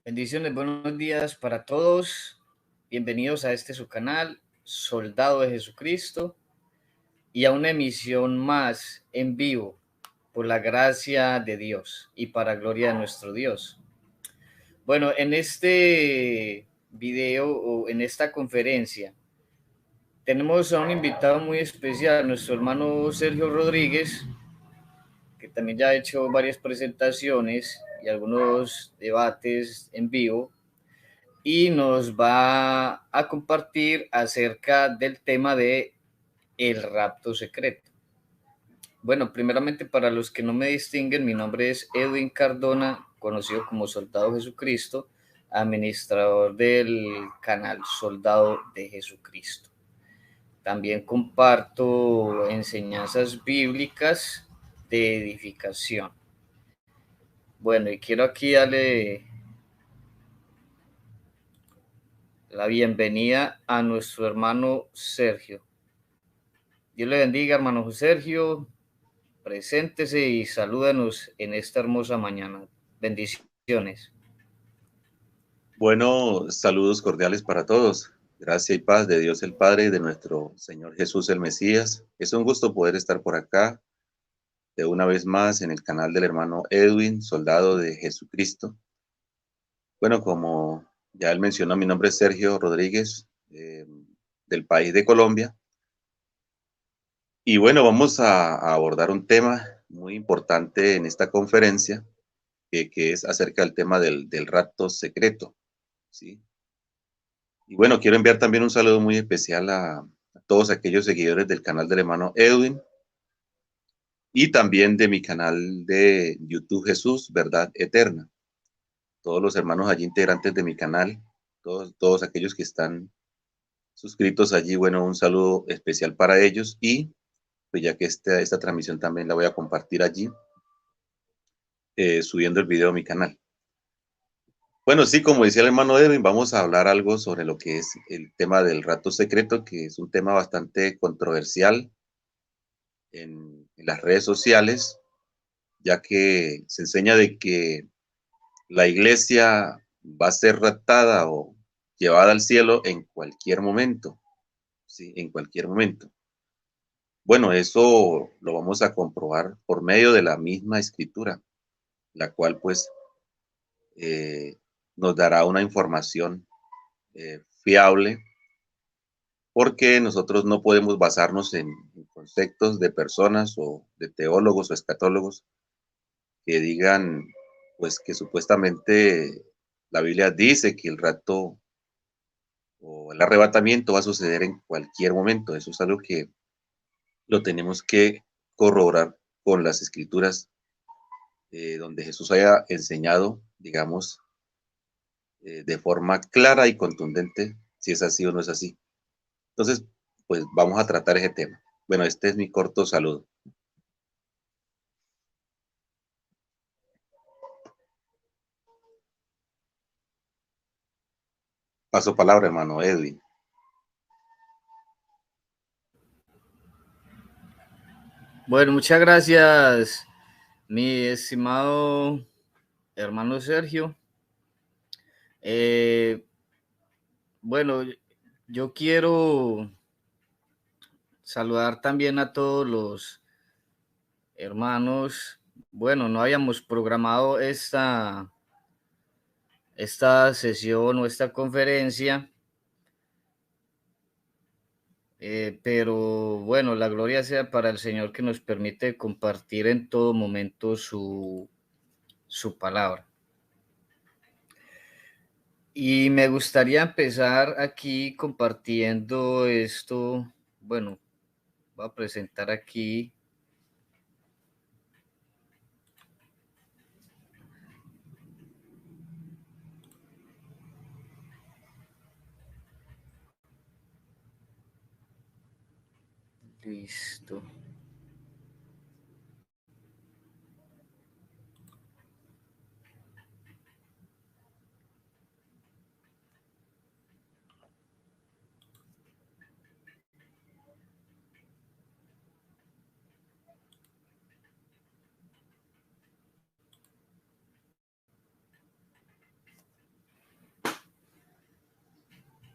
Bendiciones, buenos días para todos. Bienvenidos a este su canal, Soldado de Jesucristo, y a una emisión más en vivo, por la gracia de Dios y para gloria de nuestro Dios. Bueno, en este video o en esta conferencia tenemos a un invitado muy especial, nuestro hermano Sergio Rodríguez, que también ya ha hecho varias presentaciones y algunos debates en vivo, y nos va a compartir acerca del tema de el rapto secreto. Bueno, primeramente, para los que no me distinguen, mi nombre es Edwin Cardona, conocido como Soldado Jesucristo, administrador del canal Soldado de Jesucristo. También comparto enseñanzas bíblicas de edificación. Bueno, y quiero aquí darle la bienvenida a nuestro hermano Sergio. Dios le bendiga, hermano Sergio. Preséntese y salúdanos en esta hermosa mañana. Bendiciones. Bueno, saludos cordiales para todos. Gracia y paz de Dios el Padre y de nuestro Señor Jesús el Mesías. Es un gusto poder estar por acá de una vez más en el canal del hermano Edwin, Soldado de Jesucristo. Bueno, como ya él mencionó, mi nombre es Sergio Rodríguez, del país de Colombia. Y bueno, vamos a abordar un tema muy importante en esta conferencia, que es acerca del tema del rapto secreto, ¿sí? Y bueno, quiero enviar también un saludo muy especial a todos aquellos seguidores del canal del hermano Edwin y también de mi canal de YouTube Jesús, Verdad Eterna. Todos los hermanos allí integrantes de mi canal, todos aquellos que están suscritos allí, bueno, un saludo especial para ellos y pues ya que esta transmisión también la voy a compartir allí, subiendo el video a mi canal. Bueno, sí, como decía el hermano Edwin, vamos a hablar algo sobre lo que es el tema del rapto secreto, que es un tema bastante controversial en las redes sociales, ya que se enseña de que la iglesia va a ser raptada o llevada al cielo en cualquier momento, ¿sí? En cualquier momento. Bueno, eso lo vamos a comprobar por medio de la misma escritura, la cual pues nos dará una información fiable, porque nosotros no podemos basarnos en conceptos de personas o de teólogos o escatólogos que digan, pues que supuestamente la Biblia dice que el rapto o el arrebatamiento va a suceder en cualquier momento. Eso es algo que lo tenemos que corroborar con las escrituras, donde Jesús haya enseñado, digamos, de forma clara y contundente si es así o no es así. Entonces, pues vamos a tratar ese tema. Bueno, este es mi corto saludo. Paso palabra, hermano Edwin. Bueno, muchas gracias, mi estimado hermano Sergio. Bueno, yo quiero saludar también a todos los hermanos. Bueno, no habíamos programado esta sesión o esta conferencia, pero bueno, la gloria sea para el Señor, que nos permite compartir en todo momento su palabra. Y me gustaría empezar aquí compartiendo esto. Bueno, voy a presentar aquí. Listo.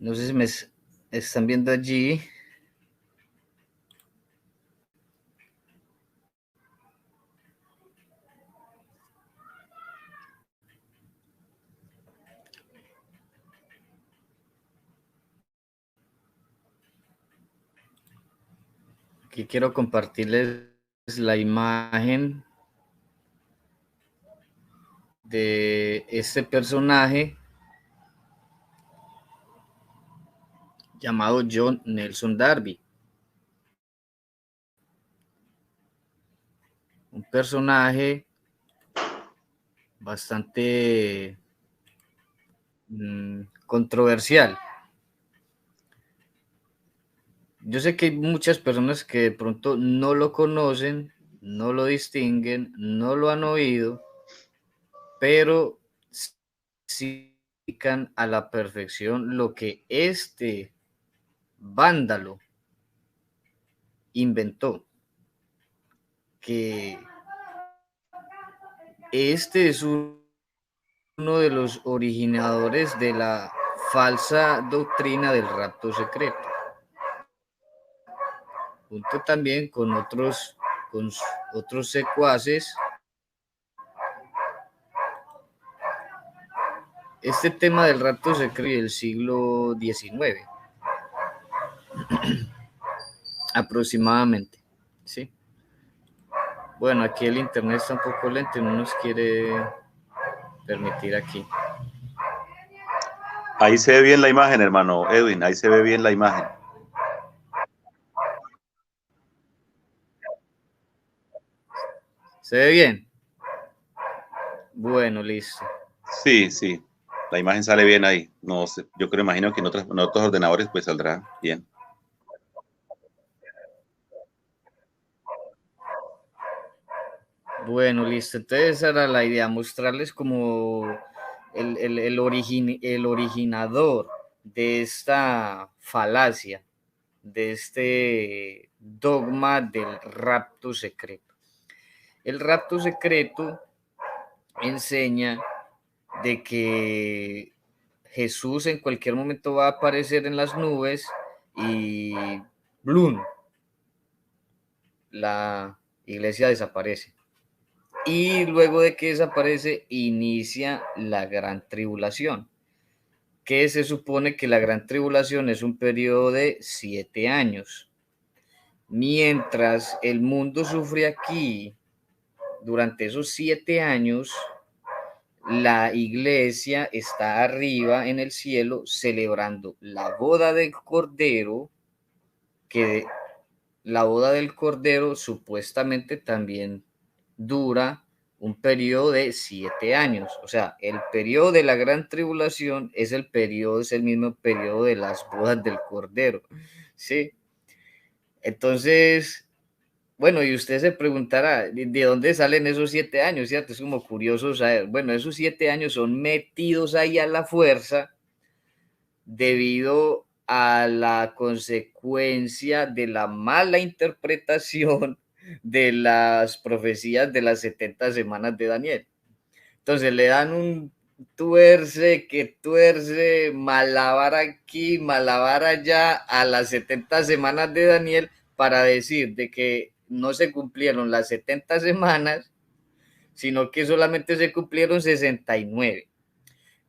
No sé si me están viendo allí. Aquí quiero compartirles la imagen de este personaje llamado John Nelson Darby. Un personaje bastante controversial. Yo sé que hay muchas personas que de pronto no lo conocen, no lo distinguen, no lo han oído, pero sí explican a la perfección lo que este vándalo inventó. Que este es uno de los originadores de la falsa doctrina del rapto secreto, junto también con otros secuaces. Este tema del rapto secreto del siglo XIX, aproximadamente, ¿sí? Bueno, aquí el internet está un poco lento y no nos quiere permitir aquí. Ahí se ve bien la imagen, hermano Edwin, ahí se ve bien la imagen. ¿Se ve bien? Bueno, listo. Sí, sí, la imagen sale bien ahí. No sé, yo creo, imagino que en otros ordenadores pues saldrá bien. Bueno, listo. Entonces esa era la idea, mostrarles como el originador de esta falacia, de este dogma del rapto secreto. El rapto secreto enseña de que Jesús en cualquier momento va a aparecer en las nubes y ¡blum! La iglesia desaparece. Y luego de que desaparece, inicia la gran tribulación, que se supone que la gran tribulación es un periodo de 7 años. Mientras el mundo sufre aquí, durante esos 7 años, la iglesia está arriba en el cielo celebrando la boda del Cordero, que la boda del Cordero supuestamente también dura un periodo de 7 años. O sea, el periodo de la gran tribulación es el mismo periodo de las bodas del Cordero. ¿Sí? Entonces, bueno, y usted se preguntará, ¿de dónde salen esos 7 años? ¿Cierto? Es como curioso saber. Bueno, esos 7 años son metidos ahí a la fuerza debido a la consecuencia de la mala interpretación de las profecías de las 70 semanas de Daniel. Entonces le dan un tuerce que tuerce, malabar aquí, malabar allá a las 70 semanas de Daniel para decir de que no se cumplieron las 70 semanas, sino que solamente se cumplieron 69.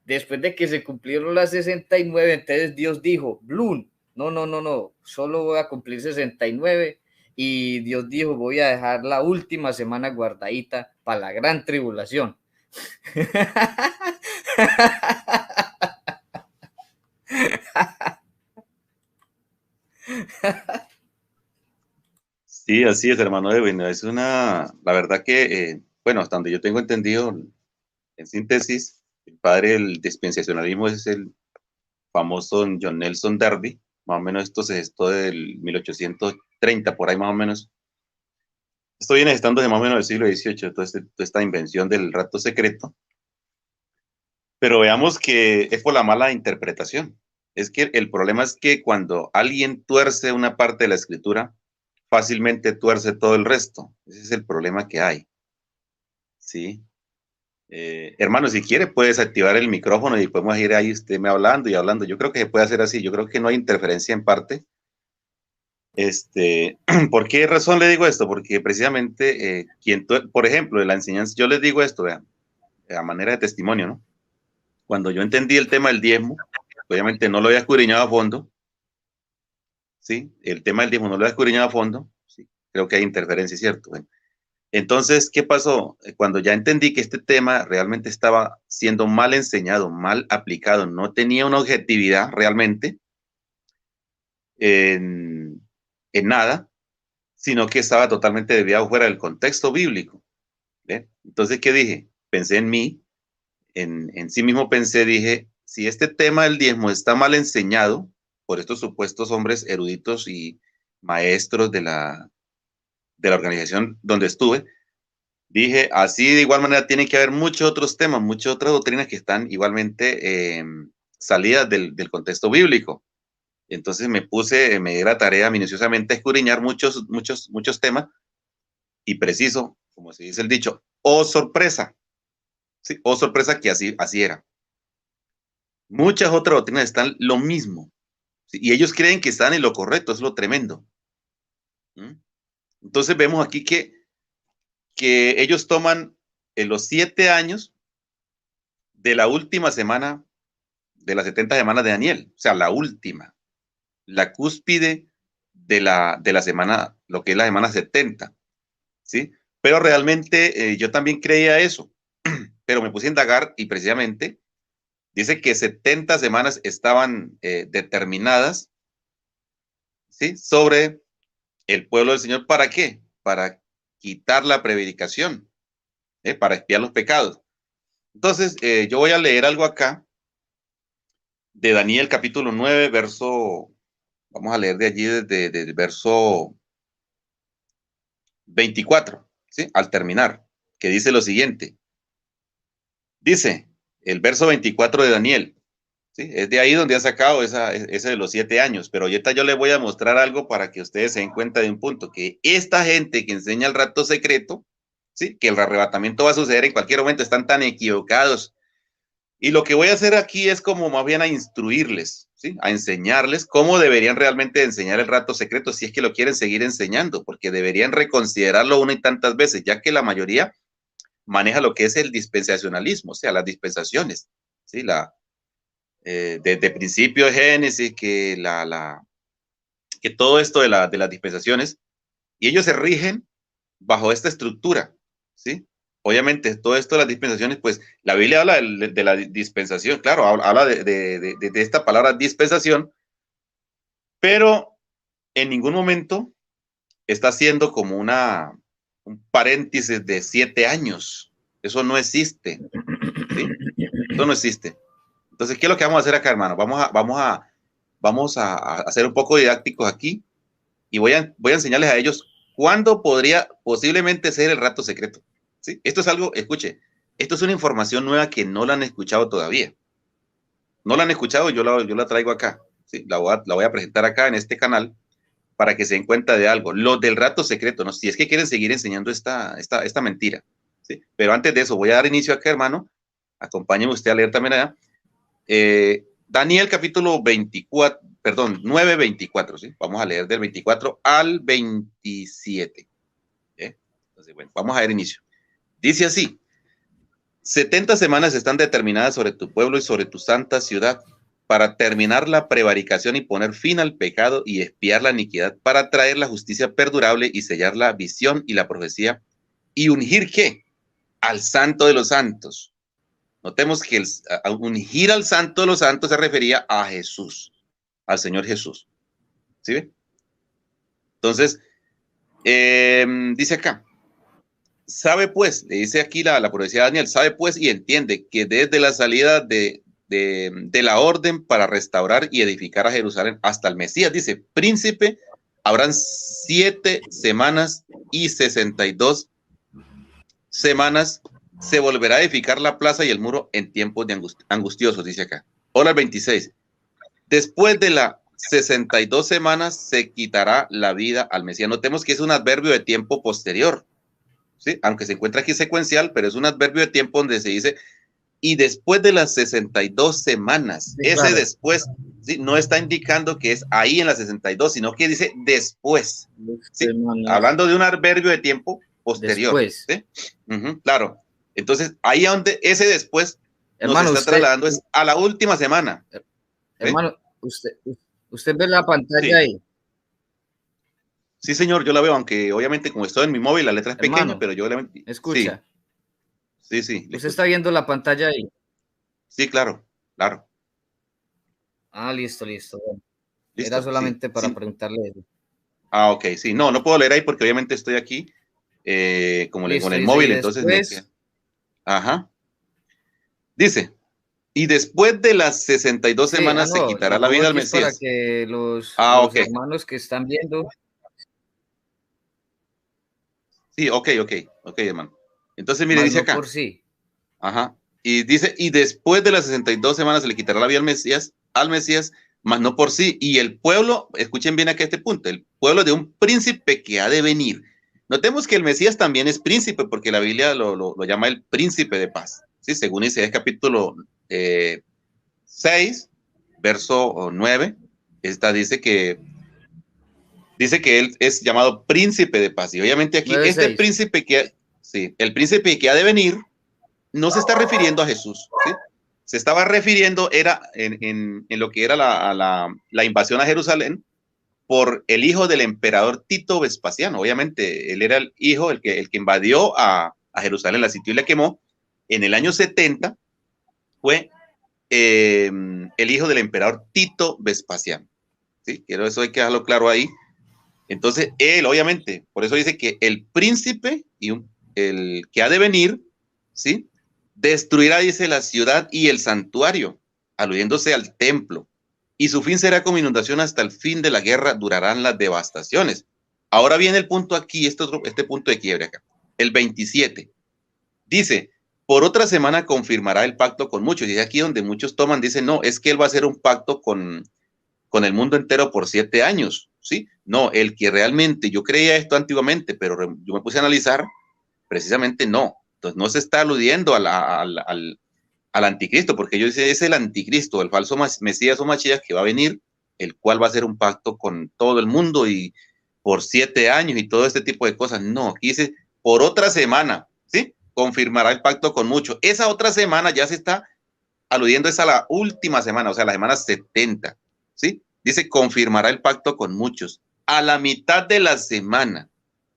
Después de que se cumplieron las 69, entonces Dios dijo, Bloom, no, no, no, no, solo voy a cumplir 69. Y Dios dijo, voy a dejar la última semana guardadita para la gran tribulación. Sí, así es, hermano Edwin. Es la verdad que, bueno, hasta donde yo tengo entendido, en síntesis, el padre del dispensacionalismo es el famoso John Nelson Darby. Más o menos esto se gestó del 1830, por ahí más o menos. Esto viene gestándose más o menos del siglo XVIII, toda esta invención del rapto secreto. Pero veamos que es por la mala interpretación. Es que el problema es que cuando alguien tuerce una parte de la escritura, fácilmente tuerce todo el resto. Ese es el problema que hay. ¿Sí? Hermano, si quiere, puedes activar el micrófono y podemos ir ahí usted me hablando y hablando. Yo creo que se puede hacer así. Yo creo que no hay interferencia en parte. ¿Por qué razón le digo esto? Porque precisamente, por ejemplo, de la enseñanza, yo les digo esto, vean, a manera de testimonio, ¿no? Cuando yo entendí el tema del diezmo, obviamente no lo había escudriñado a fondo, ¿sí? El tema del diezmo no lo había escudriñado a fondo, ¿sí? Creo que hay interferencia, ¿cierto? Bueno, entonces, ¿qué pasó? Cuando ya entendí que este tema realmente estaba siendo mal enseñado, mal aplicado, no tenía una objetividad realmente en nada, sino que estaba totalmente desviado fuera del contexto bíblico. ¿Ve? Entonces, ¿qué dije? Pensé en mí, en sí mismo pensé, dije, si este tema del diezmo está mal enseñado por estos supuestos hombres eruditos y maestros de la organización donde estuve, dije, así de igual manera tiene que haber muchos otros temas, muchas otras doctrinas que están igualmente salidas del contexto bíblico. Entonces me di la tarea minuciosamente a escudriñar muchos temas y preciso, como se dice el dicho, oh sorpresa, sí, oh sorpresa que así era. Muchas otras doctrinas están lo mismo, ¿sí? Y ellos creen que están en lo correcto, es lo tremendo. ¿Mm? Entonces vemos aquí que ellos toman en los 7 años de la última semana de las 70 semanas de Daniel, o sea, la última, la cúspide de la semana, lo que es la semana 70, ¿sí? Pero realmente yo también creía eso, pero me puse a indagar y precisamente dice que 70 semanas estaban determinadas, ¿sí? Sobre el pueblo del Señor. ¿Para qué? Para quitar la prevaricación, para expiar los pecados. Entonces, yo voy a leer algo acá de Daniel capítulo 9, vamos a leer de allí desde el verso 24, ¿sí? Al terminar, que dice lo siguiente. Dice el verso 24 de Daniel, ¿sí? Es de ahí donde ha sacado ese de los 7 años, pero ahorita yo les voy a mostrar algo para que ustedes se den cuenta de un punto, que esta gente que enseña el rato secreto, ¿sí? Que el arrebatamiento va a suceder en cualquier momento, están tan equivocados. Y lo que voy a hacer aquí es como más bien a instruirles, ¿sí? A enseñarles cómo deberían realmente enseñar el rato secreto si es que lo quieren seguir enseñando, porque deberían reconsiderarlo una y tantas veces, ya que la mayoría maneja lo que es el dispensacionalismo, o sea, las dispensaciones, ¿sí? Desde principio de Génesis, que todo esto de las dispensaciones, y ellos se rigen bajo esta estructura, ¿sí? Obviamente, todo esto de las dispensaciones, pues la Biblia habla de la dispensación, claro, habla de esta palabra dispensación, pero en ningún momento está haciendo como un paréntesis de 7 años. Eso no existe, ¿sí? Eso no existe. Entonces, ¿qué es lo que vamos a hacer acá, hermano? Vamos a hacer un poco didácticos aquí y voy a enseñarles a ellos cuándo podría posiblemente ser el rato secreto. ¿Sí? Esto es algo, escuche, esto es una información nueva que no la han escuchado todavía. No la han escuchado, yo la traigo acá. ¿Sí? La voy a presentar acá en este canal para que se den cuenta de algo. Lo del rato secreto, ¿no? Si es que quieren seguir enseñando esta mentira. ¿Sí? Pero antes de eso, voy a dar inicio acá, hermano. Acompáñeme usted a leer también allá. Daniel capítulo 24, perdón, 9:24, ¿sí? Vamos a leer del 24 al 27. Entonces, bueno, vamos a dar inicio. Dice así: 70 semanas están determinadas sobre tu pueblo y sobre tu santa ciudad para terminar la prevaricación y poner fin al pecado y expiar la iniquidad, para traer la justicia perdurable y sellar la visión y la profecía y ungir ¿qué? Al santo de los santos. Notemos que ungir al santo de los santos se refería a Jesús, al Señor Jesús. ¿Sí ve? Entonces, dice acá, sabe pues, le dice aquí la profecía de Daniel, sabe pues y entiende que desde la salida de la orden para restaurar y edificar a Jerusalén hasta el Mesías, dice, príncipe, habrán 7 semanas y 62 semanas. Se volverá a edificar la plaza y el muro en tiempos de angustiosos, dice acá. Ahora el 26. Después de las 62 semanas se quitará la vida al Mesías. Notemos que es un adverbio de tiempo posterior, ¿sí? Aunque se encuentra aquí secuencial, pero es un adverbio de tiempo donde se dice, y después de las 62 semanas, Sí, ese claro. después, ¿sí? No está indicando que es ahí en las 62, sino que dice después, Dos ¿sí? semanas Hablando de un adverbio de tiempo posterior, después. ¿sí? Claro. Entonces, ahí donde ese después nos Hermano, está trasladando es a la última semana, ¿sí? hermano, usted ve la pantalla Sí, ahí, sí, señor, yo la veo, aunque obviamente como estoy en mi móvil, la letra es pequeña, hermano, pero yo la... ¿me Sí, escucha? sí, sí, le Usted escucho. está viendo la pantalla ahí. Sí, claro, claro. Ah, listo, listo. Bueno, era Listo, sí, solamente para sí. preguntarle eso. Ah, ok, sí. No, no puedo leer ahí porque obviamente estoy aquí como le digo, con Listo, el dice, y móvil, entonces me queda. después, Ajá. Dice, y después de las 62 sí, semanas se no, quitará lo la pongo vida al aquí es para Mesías. que Ah, los ok. hermanos que están viendo, Sí, ok, ok, ok, hermano. Entonces, mire, más dice no por acá. sí. Ajá. Y dice, y después de las 62 semanas se le quitará la vida al Mesías, mas no por sí. Y el pueblo, escuchen bien aquí este punto, el pueblo de un príncipe que ha de venir. Notemos que el Mesías también es príncipe, porque la Biblia lo llama el príncipe de paz. ¿Sí? Según Isaías capítulo 6, verso 9, esta dice que él es llamado príncipe de paz. Y obviamente aquí, Nueve este seis. príncipe sí, el príncipe que ha de venir, no se está refiriendo a Jesús, ¿sí? Se estaba refiriendo, era en lo que era la invasión a Jerusalén por el hijo del emperador Tito Vespasiano. Obviamente, él era el hijo, el que invadió a Jerusalén, la sitió y la quemó. En el año 70 fue el hijo del emperador Tito Vespasiano. ¿Sí? Quiero eso hay que dejarlo claro ahí. Entonces, él, obviamente, por eso dice que el príncipe el que ha de venir, ¿sí? Destruirá, dice, la ciudad y el santuario, aludiéndose al templo. Y su fin será como inundación hasta el fin de la guerra, durarán las devastaciones. Ahora viene el punto aquí, este punto de quiebre acá. El 27. Dice, por otra semana confirmará el pacto con muchos. Y es aquí donde muchos toman, dicen, no, es que él va a hacer un pacto con el mundo entero por 7 años, ¿sí? No, el que realmente, yo creía esto antiguamente, pero yo me puse a analizar, precisamente no. Entonces no se está aludiendo al anticristo, porque yo decía, es el anticristo, el falso Mesías o Machías que va a venir, el cual va a hacer un pacto con todo el mundo y por 7 años y todo este tipo de cosas. No, aquí dice, por otra semana, ¿sí? Confirmará el pacto con muchos. Esa otra semana ya se está aludiendo es a la última semana, o sea, la semana 70, ¿sí? Dice, confirmará el pacto con muchos. A la mitad de la semana,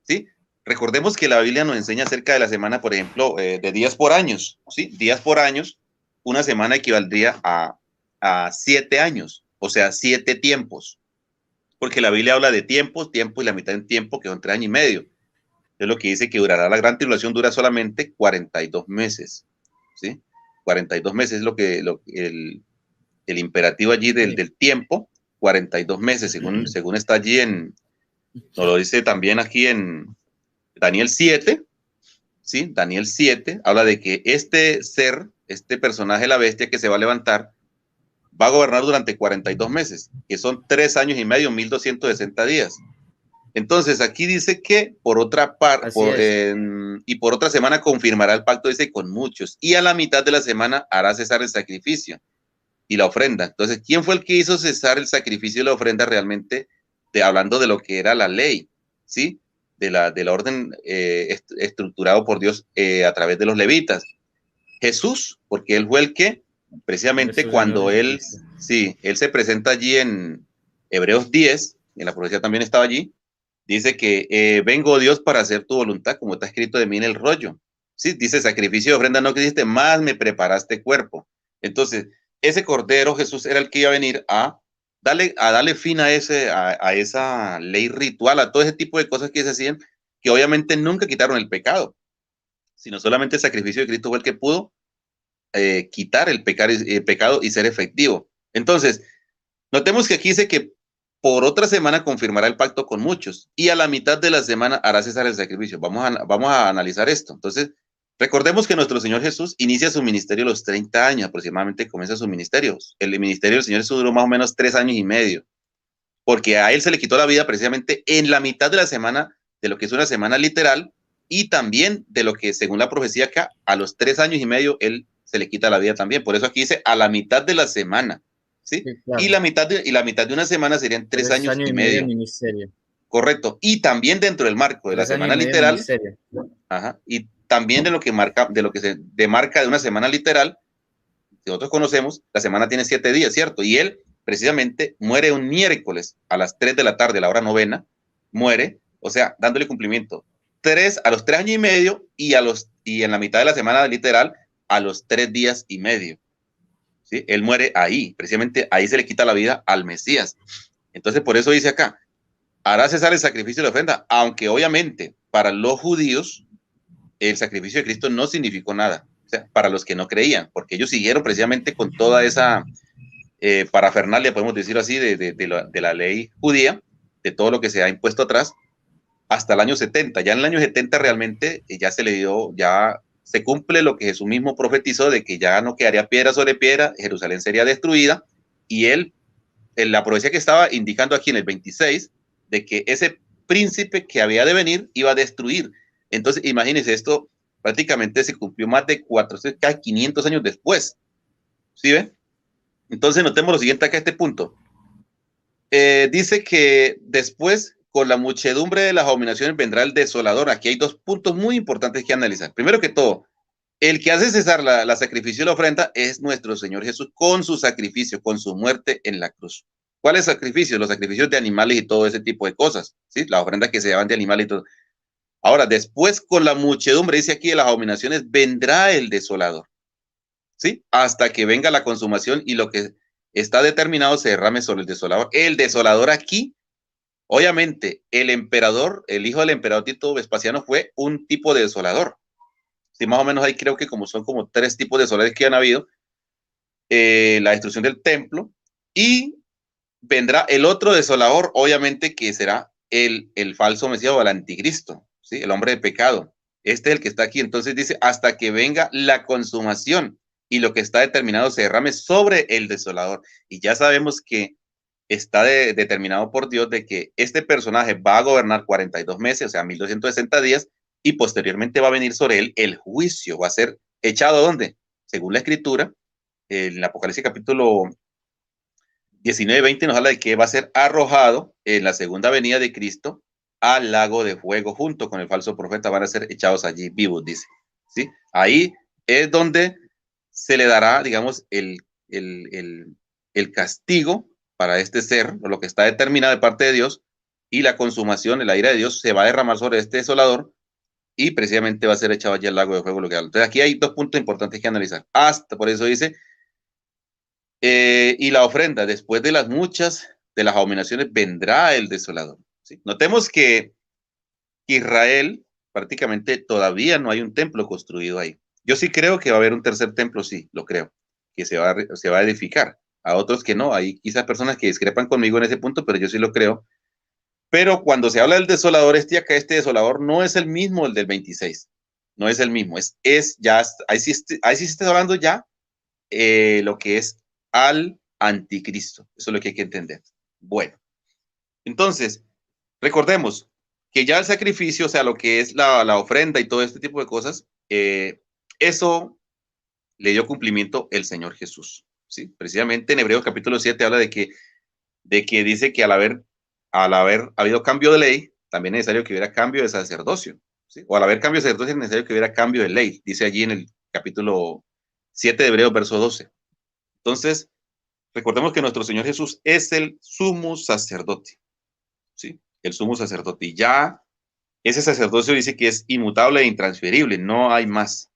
¿sí? Recordemos que la Biblia nos enseña acerca de la semana, por ejemplo, de días por años, ¿sí? Días por años, una semana equivaldría a 7 años, o sea, 7 tiempos, porque la Biblia habla de tiempos, tiempo y la mitad de un tiempo, que son 3 años y medio. Es lo que dice que durará la gran tribulación, dura solamente 42 meses, ¿sí? 42 meses es el imperativo allí Sí. del tiempo, 42 meses, según está allí nos lo dice también aquí en Daniel 7, ¿sí? Daniel 7 habla de que este ser, este personaje, la bestia que se va a levantar, va a gobernar durante 42 meses, que son 3 años y medio, 1260 días. Entonces, aquí dice que por otra parte, Así es. y por otra semana confirmará el pacto, dice, con muchos, y a la mitad de la semana hará cesar el sacrificio y la ofrenda. Entonces, ¿quién fue el que hizo cesar el sacrificio y la ofrenda realmente? Hablando de lo que era la ley, ¿sí? De la orden estructurado por Dios a través de los levitas. Jesús, porque él fue el que, precisamente Nuestro Señor cuando él, Jesucristo. sí, él se presenta allí en Hebreos 10, en la profecía también estaba allí, dice que vengo Dios para hacer tu voluntad, como está escrito de mí en el rollo. Sí, dice sacrificio de ofrenda no que diste, más me preparaste cuerpo. Entonces, ese Cordero Jesús era el que iba a venir a darle fin a esa ley ritual, a todo ese tipo de cosas que se hacían, que obviamente nunca quitaron el pecado, sino solamente el sacrificio de Cristo fue el que pudo quitar el pecado y ser efectivo. Entonces, notemos que aquí dice que por otra semana confirmará el pacto con muchos y a la mitad de la semana hará cesar el sacrificio. Vamos a analizar esto. Entonces, recordemos que nuestro Señor Jesús inicia su ministerio a los 30 años, aproximadamente comienza su ministerio. El ministerio del Señor Jesús duró más o menos 3 años y medio, porque a él se le quitó la vida precisamente en la mitad de la semana, de lo que es una semana literal, y también de lo que según la profecía acá, a los 3 años y medio él se le quita la vida también. Por eso aquí dice a la mitad de la semana, ¿sí? Sí, Y claro. la mitad de una semana serían tres Tres años años y y medio de medio, ministerio. correcto. Y también dentro del marco de la 3 años y semana medio de literal, ministerio. ajá, y también de lo que marca, de lo que se demarca de una semana literal, que nosotros conocemos, la semana tiene 7 días, ¿cierto? Y él precisamente muere un miércoles a las 3 de la tarde, la hora novena, muere, o sea, dándole cumplimiento a los 3 años y medio y en la mitad de la semana literal a los 3 días y medio. ¿Sí? Él muere ahí, precisamente ahí se le quita la vida al Mesías. Entonces, por eso dice acá, hará cesar el sacrificio de la ofrenda, aunque obviamente para los judíos el sacrificio de Cristo no significó nada, o sea, para los que no creían, porque ellos siguieron precisamente con toda esa parafernalia, podemos decir así, de la ley judía, de todo lo que se ha impuesto atrás, hasta el año 70. Ya en el año 70 realmente ya se le dio, ya se cumple lo que Jesús mismo profetizó, de que ya no quedaría piedra sobre piedra, Jerusalén sería destruida, y él, en la profecía que estaba indicando aquí en el 26, de que ese príncipe que había de venir iba a destruir. Entonces, imagínense, esto prácticamente se cumplió más de 400, casi 500 años después. ¿Sí ven? Entonces, notemos lo siguiente acá, este punto. Dice que después, con la muchedumbre de las abominaciones, vendrá el desolador. Aquí hay dos puntos muy importantes que analizar. Primero que todo, el que hace cesar la sacrificio y la ofrenda es nuestro Señor Jesús con su sacrificio, con su muerte en la cruz. ¿Cuáles sacrificios? Los sacrificios de animales y todo ese tipo de cosas, ¿sí? Las ofrendas que se llevan de animales y todo. Ahora, después con la muchedumbre, dice aquí, de las abominaciones, vendrá el desolador, ¿sí? Hasta que venga la consumación y lo que está determinado se derrame sobre el desolador. El desolador aquí, obviamente, el emperador, el hijo del emperador Tito Vespasiano fue un tipo de desolador. Sí, más o menos ahí creo que son como 3 tipos de desoladores que han habido. La destrucción del templo y vendrá el otro desolador, obviamente, que será el falso Mesías o el anticristo, ¿sí? El hombre de pecado. Este es el que está aquí. Entonces dice, hasta que venga la consumación y lo que está determinado se derrame sobre el desolador. Y ya sabemos que está determinado por Dios de que este personaje va a gobernar 42 meses, o sea, 1260 días, y posteriormente va a venir sobre él el juicio. Va a ser echado ¿dónde? Según la escritura, en el Apocalipsis capítulo 19-20 nos habla de que va a ser arrojado en la segunda venida de Cristo al lago de fuego junto con el falso profeta, van a ser echados allí vivos, dice. ¿Sí? Ahí es donde se le dará, digamos, el castigo para este ser, o lo que está determinado de parte de Dios, y la consumación, el aire de Dios, se va a derramar sobre este desolador y precisamente va a ser echado allí al lago de fuego. Entonces aquí hay dos puntos importantes que analizar. Hasta por eso dice y la ofrenda, después de las muchas de las abominaciones, vendrá el desolador. ¿Sí? Notemos que Israel prácticamente todavía no hay un templo construido ahí. Yo sí creo que va a haber un tercer templo, sí, lo creo, que se va a edificar. A otros que no, hay quizás personas que discrepan conmigo en ese punto, pero yo sí lo creo. Pero cuando se habla del desolador, este desolador no es el mismo el del 26. No es el mismo, es ya, ahí sí se está hablando ya lo que es al anticristo. Eso es lo que hay que entender. Bueno, entonces, recordemos que ya el sacrificio, o sea, lo que es la ofrenda y todo este tipo de cosas, eso le dio cumplimiento el Señor Jesús. ¿Sí? Precisamente en Hebreos capítulo 7 habla de que dice que al haber habido cambio de ley, también es necesario que hubiera cambio de sacerdocio. ¿Sí? O al haber cambio de sacerdocio es necesario que hubiera cambio de ley, dice allí en el capítulo 7 de Hebreos, verso 12. Entonces, recordemos que nuestro Señor Jesús es el sumo sacerdote, ¿sí? El sumo sacerdote. Y ya ese sacerdocio dice que es inmutable e intransferible, no hay más,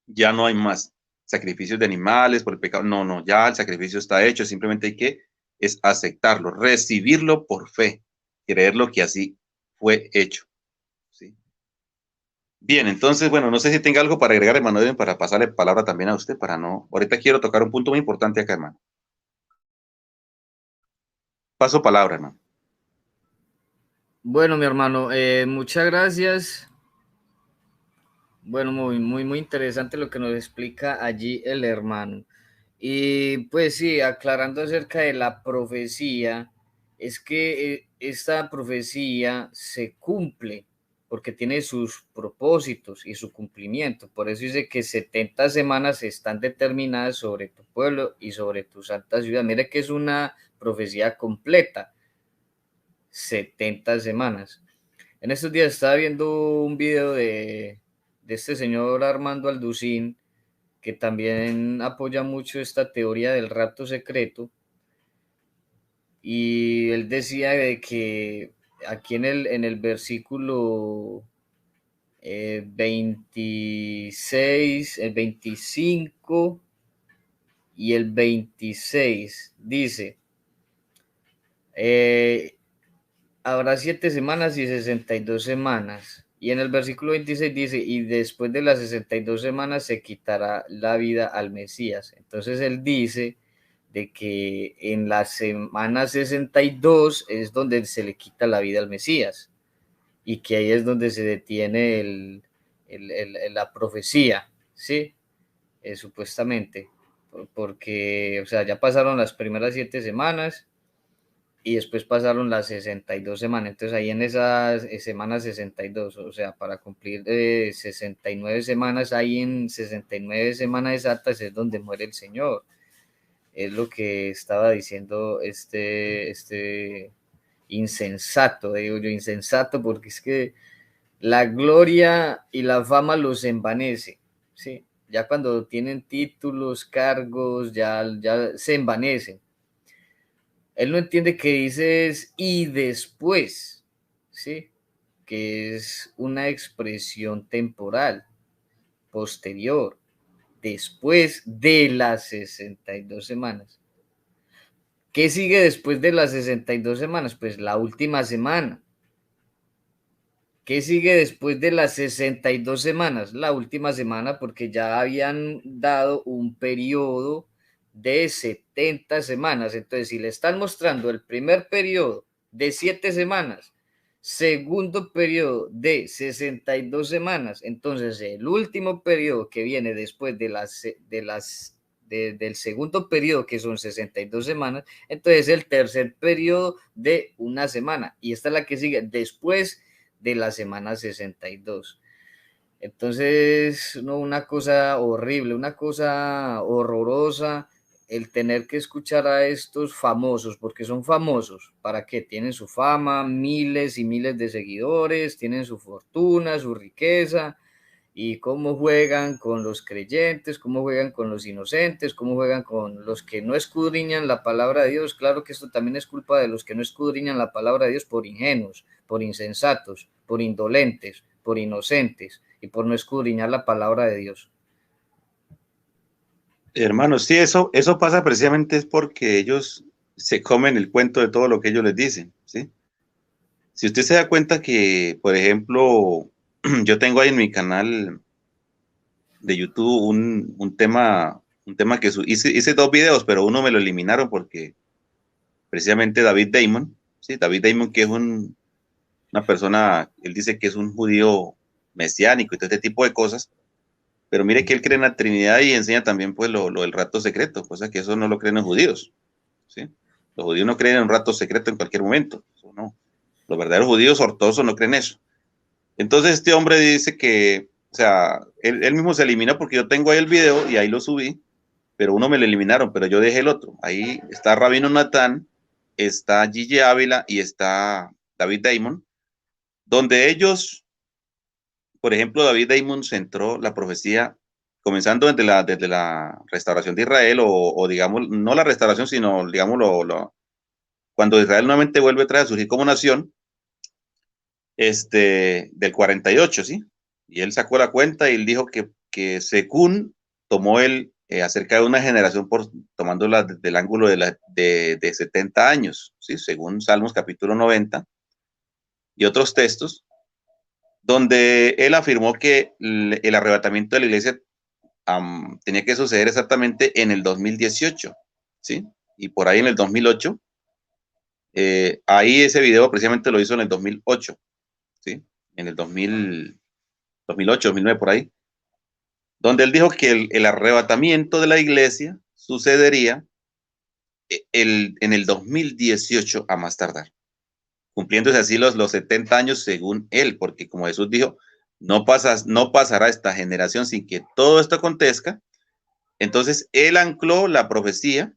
ya no hay más sacrificios de animales por el pecado, no, no, ya el sacrificio está hecho, simplemente hay que es aceptarlo, recibirlo por fe, creerlo que así fue hecho, ¿sí? Bien, entonces, bueno, no sé si tenga algo para agregar, hermano, para pasarle palabra también a usted, para no, ahorita quiero tocar un punto muy importante acá, hermano. Paso palabra, hermano. Bueno, mi hermano, muchas gracias. Bueno, muy, muy, muy interesante lo que nos explica allí el hermano. Y pues sí, aclarando acerca de la profecía, es que esta profecía se cumple porque tiene sus propósitos y su cumplimiento. Por eso dice que 70 semanas están determinadas sobre tu pueblo y sobre tu santa ciudad. Mire que es una profecía completa, 70 semanas. En estos días estaba viendo un video de este señor Armando Alducín, que también apoya mucho esta teoría del rapto secreto, y él decía de que aquí en el versículo 26, el 25 y el 26 dice, habrá 7 semanas y 62 semanas. Y en el versículo 26 dice, y después de las 62 semanas se quitará la vida al Mesías. Entonces él dice de que en la semana 62 es donde se le quita la vida al Mesías, y que ahí es donde se detiene la profecía, ¿sí? Supuestamente, porque, o sea, ya pasaron las primeras 7 semanas y después pasaron las 62 semanas, entonces ahí en esas semanas 62, o sea, para cumplir 69 semanas, ahí en 69 semanas exactas es donde muere el Señor. Es lo que estaba diciendo este insensato, digo yo, insensato, porque es que la gloria y la fama los envanece, ¿sí? Ya cuando tienen títulos, cargos, ya se envanecen. Él no entiende que dices y después, ¿sí? Que es una expresión temporal, posterior, después de las 62 semanas. ¿Qué sigue después de las 62 semanas? Pues la última semana. ¿Qué sigue después de las 62 semanas? La última semana, porque ya habían dado un periodo de 70 semanas. Entonces, si le están mostrando el primer periodo de 7 semanas, segundo periodo de 62 semanas, entonces el último periodo que viene después del segundo periodo, que son 62 semanas, entonces el tercer periodo de una semana. Y esta es la que sigue después de la semana 62. Entonces, no, una cosa horrible, una cosa horrorosa, el tener que escuchar a estos famosos, porque son famosos. ¿Para qué? Tienen su fama, miles y miles de seguidores, tienen su fortuna, su riqueza, y cómo juegan con los creyentes, cómo juegan con los inocentes, cómo juegan con los que no escudriñan la palabra de Dios. Claro que esto también es culpa de los que no escudriñan la palabra de Dios por ingenuos, por insensatos, por indolentes, por inocentes y por no escudriñar la palabra de Dios. Hermanos, sí, eso pasa precisamente es porque ellos se comen el cuento de todo lo que ellos les dicen, ¿sí? Si usted se da cuenta que, por ejemplo, yo tengo ahí en mi canal de YouTube un tema que hice 2 videos, pero uno me lo eliminaron porque precisamente David Damon, ¿sí? David Damon, que es una persona, él dice que es un judío mesiánico y todo este tipo de cosas, pero mire que él cree en la Trinidad y enseña también pues lo del rato secreto, cosa que eso no lo creen los judíos, ¿sí? Los judíos no creen en un rato secreto en cualquier momento, eso no. Los verdaderos judíos ortodoxos no creen eso. Entonces este hombre dice que, o sea, él mismo se eliminó porque yo tengo ahí el video y ahí lo subí, pero uno me lo eliminaron, pero yo dejé el otro. Ahí está Rabino Natán, está Gigi Ávila y está David Damon, donde ellos, por ejemplo, David Damon centró la profecía comenzando desde la restauración de Israel, o digamos, no la restauración, sino, digamos, cuando Israel nuevamente vuelve a surgir como nación, del 48, ¿sí? Y él sacó la cuenta y él dijo que según tomó él acerca de una generación tomándola desde el ángulo de 70 años, ¿sí? Según Salmos capítulo 90 y otros textos, donde él afirmó que el arrebatamiento de la iglesia tenía que suceder exactamente en el 2018, ¿sí? Y por ahí en el 2008, ahí ese video precisamente lo hizo en el 2008, ¿sí? En el 2008, 2009, por ahí, donde él dijo que el arrebatamiento de la iglesia sucedería en el 2018 a más tardar. cumpliéndose así los 70 años según él, porque como Jesús dijo, no pasará esta generación sin que todo esto acontezca. Entonces, él ancló la profecía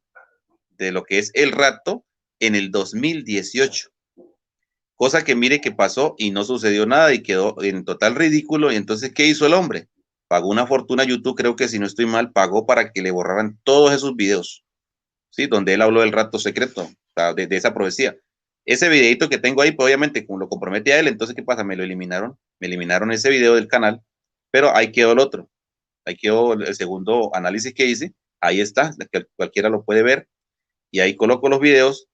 de lo que es el rapto en el 2018. Cosa que mire que pasó y no sucedió nada y quedó en total ridículo. Y entonces, ¿qué hizo el hombre? Pagó una fortuna a YouTube, creo que si no estoy mal, pagó para que le borraran todos esos videos, ¿sí? Donde él habló del rapto secreto, o sea, de esa profecía. Ese videito que tengo ahí, pues obviamente, como lo compromete a él, entonces, ¿qué pasa? Me eliminaron ese video del canal, pero ahí quedó el otro, ahí quedó el segundo análisis que hice, ahí está, cualquiera lo puede ver, y ahí coloco los videos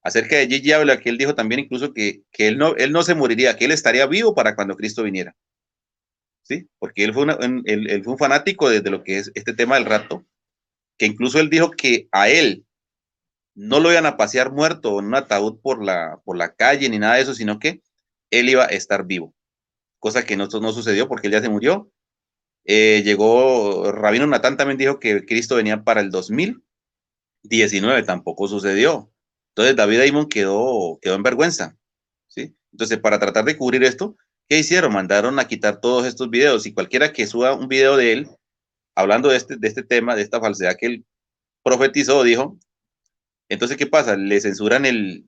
acerca de Gigi Ávila, que él dijo también incluso que él no se moriría, que él estaría vivo para cuando Cristo viniera, ¿sí? Porque él fue un fanático de lo que es este tema del rapto, que incluso él dijo que a él no lo iban a pasear muerto en un ataúd por la calle ni nada de eso, sino que él iba a estar vivo, cosa que no sucedió porque él ya se murió. Llegó, Rabino Natán también dijo que Cristo venía para el 2019, tampoco sucedió. Entonces David Aimon quedó en vergüenza, ¿sí? Entonces, para tratar de cubrir esto, ¿qué hicieron? Mandaron a quitar todos estos videos y cualquiera que suba un video de él hablando de este tema, de esta falsedad que él profetizó, dijo, entonces, ¿qué pasa? Le censuran el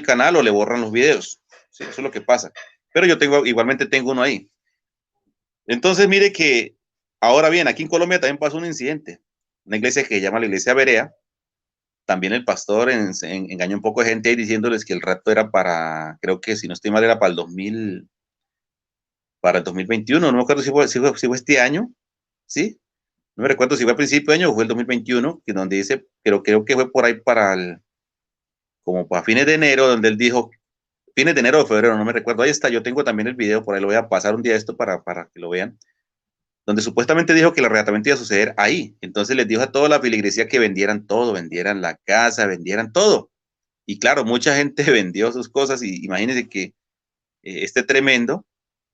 canal o le borran los videos. Sí, eso es lo que pasa. Pero igualmente tengo uno ahí. Entonces, mire que, ahora bien, aquí en Colombia también pasó un incidente. Una iglesia que se llama la Iglesia Berea. También el pastor engañó un poco de gente ahí diciéndoles que el rapto era para, creo que si no estoy mal, era para el 2000, para el 2021. No me acuerdo si fue este año, ¿sí? No me recuerdo si fue a principio de año o fue el 2021, que donde dice, pero creo que fue por ahí como para fines de enero, donde él dijo, fines de enero o febrero, no me recuerdo, ahí está, yo tengo también el video, por ahí lo voy a pasar un día esto para que lo vean, donde supuestamente dijo que el arrebatamiento iba a suceder ahí, entonces les dijo a toda la feligresía que vendieran todo, vendieran la casa, vendieran todo, y claro, mucha gente vendió sus cosas, y imagínense que este tremendo,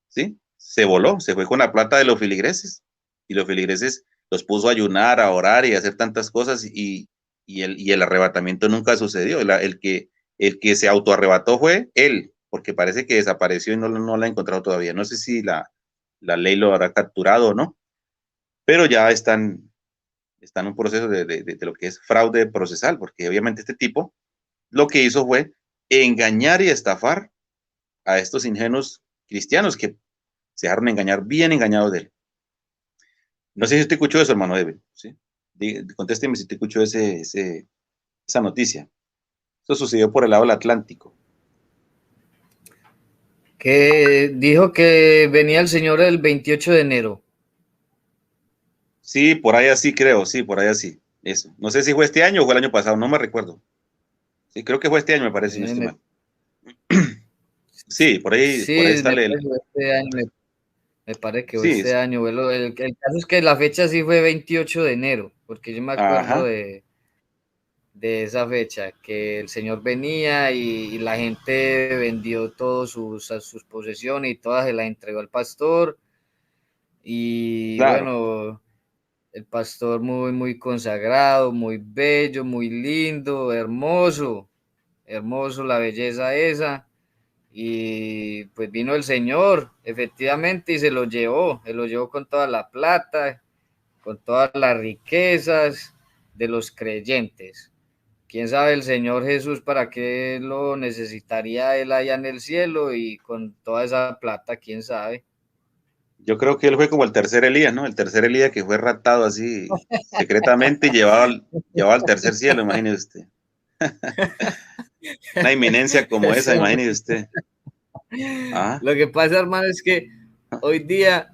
¿sí? Se voló, se fue con la plata de los feligreses, y los feligreses los puso a ayunar, a orar y a hacer tantas cosas, y el arrebatamiento nunca sucedió. El que se autoarrebató fue él, porque parece que desapareció y no la ha encontrado todavía. No sé si la ley lo habrá capturado o no, pero ya están en un proceso de lo que es fraude procesal, porque obviamente este tipo lo que hizo fue engañar y estafar a estos ingenuos cristianos que se dejaron engañar, bien engañados de él. No sé si usted escuchó eso, hermano Evel, ¿sí? Contésteme si te escuchó esa noticia. Eso sucedió por el lado del Atlántico. Que dijo que venía el Señor el 28 de enero. Sí, por ahí así creo, sí, por ahí así. Eso. No sé si fue este año o fue el año pasado, no me recuerdo. Sí, creo que fue este año, me parece, si no estoy mal. Sí, por ahí Sí, está este año, me parece que fue sí, este año. El caso es que la fecha sí fue 28 de enero, porque yo me acuerdo ajá, de esa fecha, que el Señor venía y la gente vendió todas sus posesiones y todas se las entregó al pastor. Y claro. bueno, el pastor muy consagrado, muy bello, muy lindo, hermoso, hermoso la belleza esa. Y pues vino el Señor, efectivamente, y se lo llevó con toda la plata, con todas las riquezas de los creyentes. Quién sabe el Señor Jesús para qué lo necesitaría él allá en el cielo y con toda esa plata, quién sabe. Yo creo que él fue como el tercer Elías, ¿no? El tercer Elías que fue raptado así secretamente y llevado al tercer cielo, imagínese usted. Una inminencia como esa, imagínese usted. Ah, Lo que pasa, hermano, es que hoy día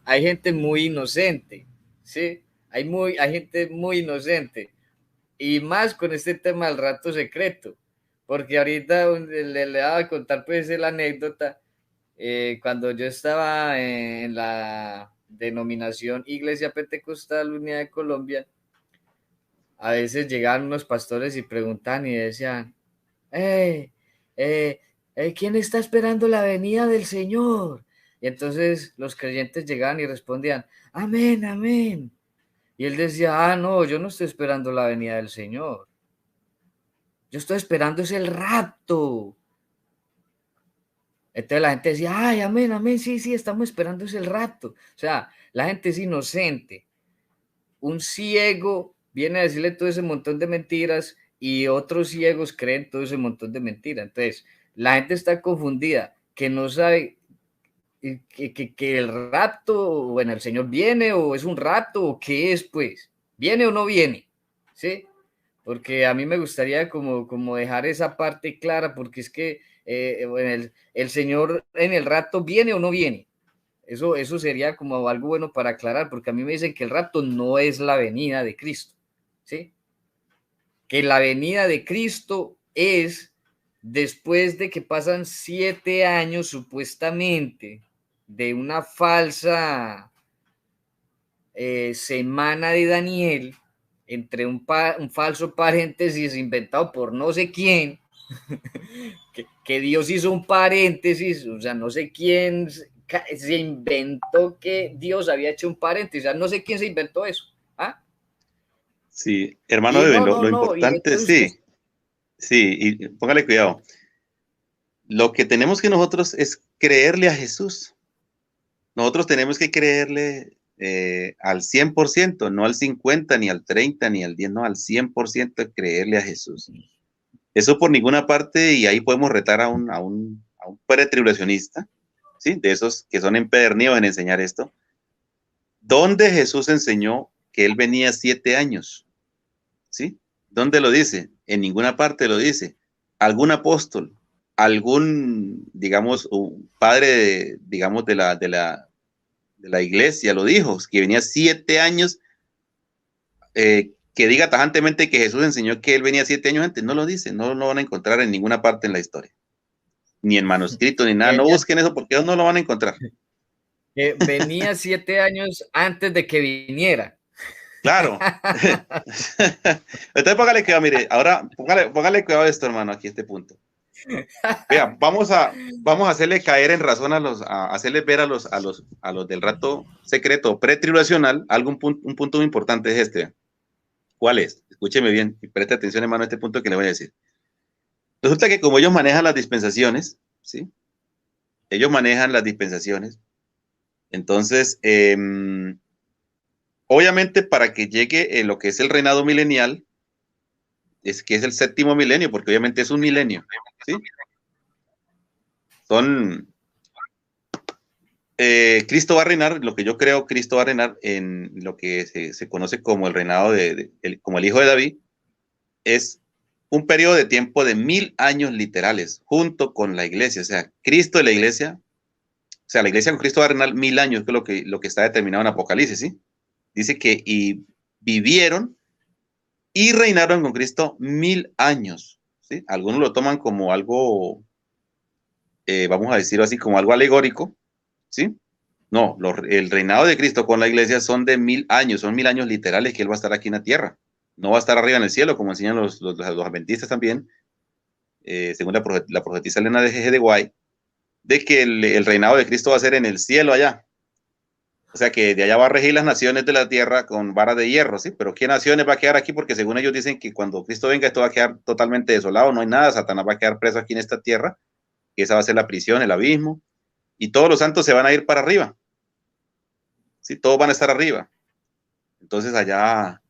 hay gente muy inocente, ¿sí? Hay gente muy inocente. Y más con este tema del rato secreto. Porque ahorita le voy a contar pues la anécdota. Cuando yo estaba en la denominación Iglesia Pentecostal Unidad de Colombia, a veces llegaban unos pastores y preguntaban y decían, ¡eh! Eh, ¿Quién está esperando la venida del Señor? Y entonces los creyentes llegaban y respondían, amén, amén. Y él decía, no, yo no estoy esperando la venida del Señor. Yo estoy esperando es el rapto. Entonces la gente decía, ay, amén, amén, sí, sí, estamos esperando ese rato. O sea, la gente es inocente. Un ciego viene a decirle todo ese montón de mentiras y otros ciegos creen todo ese montón de mentiras. Entonces, la gente está confundida, que no sabe que el rapto, bueno, el Señor viene o es un rapto o qué es, pues, viene o no viene, ¿sí? Porque a mí me gustaría como dejar esa parte clara, porque es que bueno, el Señor en el rapto viene o no viene. Eso sería como algo bueno para aclarar, porque a mí me dicen que el rapto no es la venida de Cristo, ¿sí? Que la venida de Cristo es después de que pasan 7 años supuestamente de una falsa semana de Daniel, entre un falso paréntesis inventado por no sé quién, que Dios hizo un paréntesis, o sea, no sé quién se inventó que Dios había hecho un paréntesis, o sea, no sé quién se inventó eso. ¿Ah? Sí, hermano Y Beben, no, lo, no, lo no, y importante, entonces usted, sí, sí, y póngale cuidado. Lo que tenemos que nosotros es creerle a Jesús. Nosotros tenemos que creerle al 100%, no al 50, ni al 30, ni al 10, no, al 100% creerle a Jesús. Eso por ninguna parte, y ahí podemos retar a un pretribulacionista, ¿sí? De esos que son empedernidos en enseñar esto. ¿Dónde Jesús enseñó que él venía 7 años? ¿Sí? ¿Dónde lo dice? En ninguna parte lo dice. ¿Algún apóstol, algún, digamos, un padre, digamos, de la iglesia lo dijo, que venía 7 años, que diga tajantemente que Jesús enseñó que él venía 7 años antes? No lo dice, no lo van a encontrar en ninguna parte en la historia, ni en manuscrito, ni nada. que, No ya, busquen eso porque ellos no lo van a encontrar. que venía 7 años antes de que viniera. Claro. Entonces póngale cuidado, mire, ahora póngale cuidado a esto, hermano, aquí este punto. Vea, vamos a hacerle caer en razón a hacerle ver a los del rato secreto pretribulacional, un punto muy importante es este. ¿Cuál es? Escúcheme bien y preste atención, hermano, a este punto que le voy a decir. Resulta que como ellos manejan las dispensaciones, ¿sí? Ellos manejan las dispensaciones. Entonces, obviamente para que llegue lo que es el reinado milenial, es que es el séptimo milenio, porque obviamente es un milenio, ¿sí? Son, Cristo va a reinar, lo que yo creo, Cristo va a reinar en lo que se conoce como el reinado como el hijo de David, es un periodo de tiempo de 1000 años literales, junto con la iglesia. O sea, Cristo y la iglesia, o sea, la iglesia con Cristo va a reinar 1000 años, que es lo que está determinado en Apocalipsis, ¿sí? Dice que y vivieron y reinaron con Cristo 1000 años, ¿sí? Algunos lo toman como algo, vamos a decirlo así, como algo alegórico, ¿sí? No, el reinado de Cristo con la iglesia son de 1000 años, son 1000 años literales que Él va a estar aquí en la tierra. No va a estar arriba en el cielo, como enseñan los adventistas también, según la profetisa Elena de G. de Guay, de que el reinado de Cristo va a ser en el cielo allá. O sea que de allá va a regir las naciones de la tierra con vara de hierro, ¿sí? Pero ¿qué naciones va a quedar aquí? Porque según ellos dicen que cuando Cristo venga esto va a quedar totalmente desolado, no hay nada, Satanás va a quedar preso aquí en esta tierra, que esa va a ser la prisión, el abismo, y todos los santos se van a ir para arriba, ¿sí? Todos van a estar arriba. Entonces allá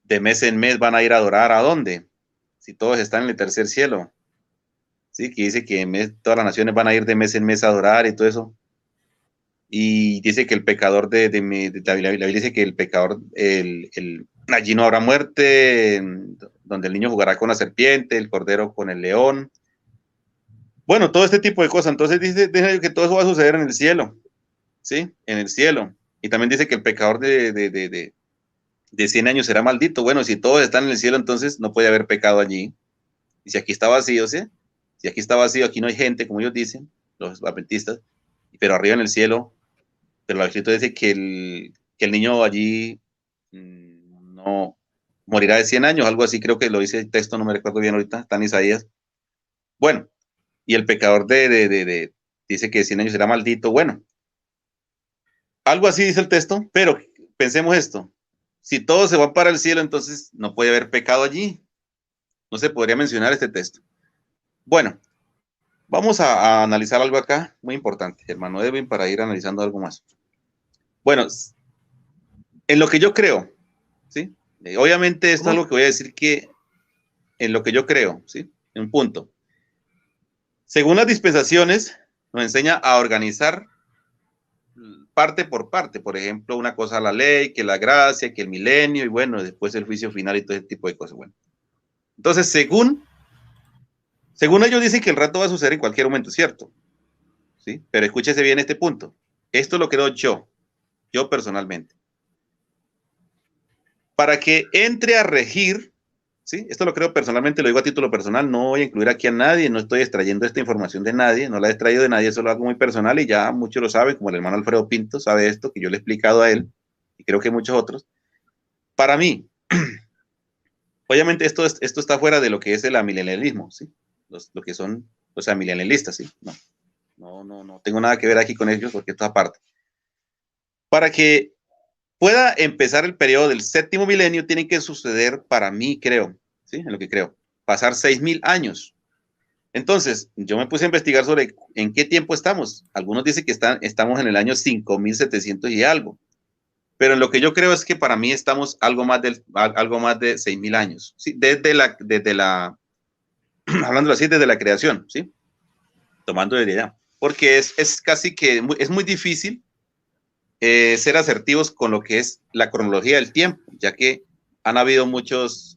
de mes en mes van a ir a adorar ¿a dónde? Si todos están en el tercer cielo, ¿sí? Que dice que todas las naciones van a ir de mes en mes a adorar y todo eso. Y dice que el pecador la Biblia dice que el pecador, allí no habrá muerte, donde el niño jugará con la serpiente, el cordero con el león. Bueno, todo este tipo de cosas. Entonces dice que todo eso va a suceder en el cielo, ¿sí? En el cielo. Y también dice que el pecador de 100 años será maldito. Bueno, si todos están en el cielo, entonces no puede haber pecado allí. Y si aquí está vacío, ¿sí? Si aquí está vacío, aquí no hay gente, como ellos dicen, los adventistas, pero arriba en el cielo, pero la escritura dice que el niño allí no morirá de 100 años, algo así creo que lo dice el texto, no me recuerdo bien ahorita, está en Isaías. Bueno, y el pecador dice que de 100 años será maldito. Bueno, algo así dice el texto, pero pensemos esto. Si todos se van para el cielo, entonces no puede haber pecado allí. No se podría mencionar este texto. Bueno, Vamos a analizar algo acá muy importante, hermano Edwin, para ir analizando algo más. Bueno, en lo que yo creo, ¿sí? Obviamente esto es ¿Cómo? algo que voy a decir que en lo que yo creo, ¿sí? En un punto. Según las dispensaciones, nos enseña a organizar parte por parte. Por ejemplo, una cosa la ley, que la gracia, que el milenio, y bueno, después el juicio final y todo ese tipo de cosas. Bueno, entonces, según ellos dicen que el rato va a suceder en cualquier momento, ¿cierto? ¿Sí? Pero escúchese bien este punto. Esto lo creo yo personalmente. Para que entre a regir, ¿sí? Esto lo creo personalmente, lo digo a título personal, no voy a incluir aquí a nadie, no estoy extrayendo esta información de nadie, no la he extraído de nadie, eso lo hago muy personal y ya muchos lo saben, como el hermano Alfredo Pinto sabe esto, que yo le he explicado a él, y creo que muchos otros. Para mí, obviamente esto está fuera de lo que es el amilenialismo, ¿sí? Lo que son los amilenialistas, ¿sí? No tengo nada que ver aquí con ellos porque esto es aparte. Para que pueda empezar el periodo del séptimo milenio, tiene que suceder, para mí, creo, ¿sí? En lo que creo, pasar 6.000 años. Entonces, yo me puse a investigar sobre en qué tiempo estamos. Algunos dicen que estamos en el año 5.700 y algo. Pero en lo que yo creo es que para mí estamos algo más de 6.000 años. ¿Sí? Hablando así, desde la creación, ¿sí? Tomando desde allá. Porque es casi que, es muy difícil ser asertivos con lo que es la cronología del tiempo, ya que han habido muchas,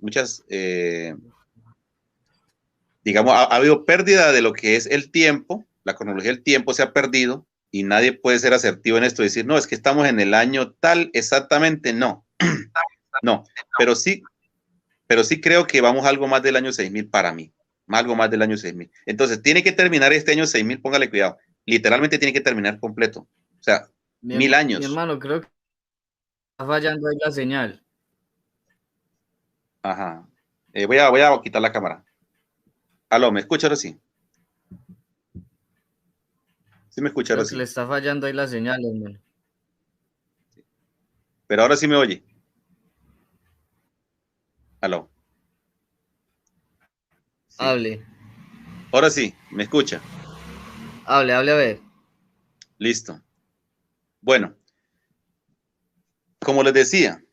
digamos, ha habido pérdida de lo que es el tiempo, la cronología del tiempo se ha perdido y nadie puede ser asertivo en esto, decir, no, es que estamos en el año tal, exactamente, no, no, pero sí creo que vamos algo más del año 6.000 para mí, algo más del año 6.000. Entonces, tiene que terminar este año 6.000, póngale cuidado, literalmente tiene que terminar completo, o sea, mil Mi años. hermano, creo que está fallando ahí la señal. Ajá. Voy a quitar la cámara. Aló, ¿me escucha ahora sí? Sí me escucha ahora Creo que le sí. está fallando ahí la señal, hermano. Pero ahora sí me oye. Aló. Sí. Hable, Ahora sí, me escucha. hable a ver. Listo. Bueno, como les decía,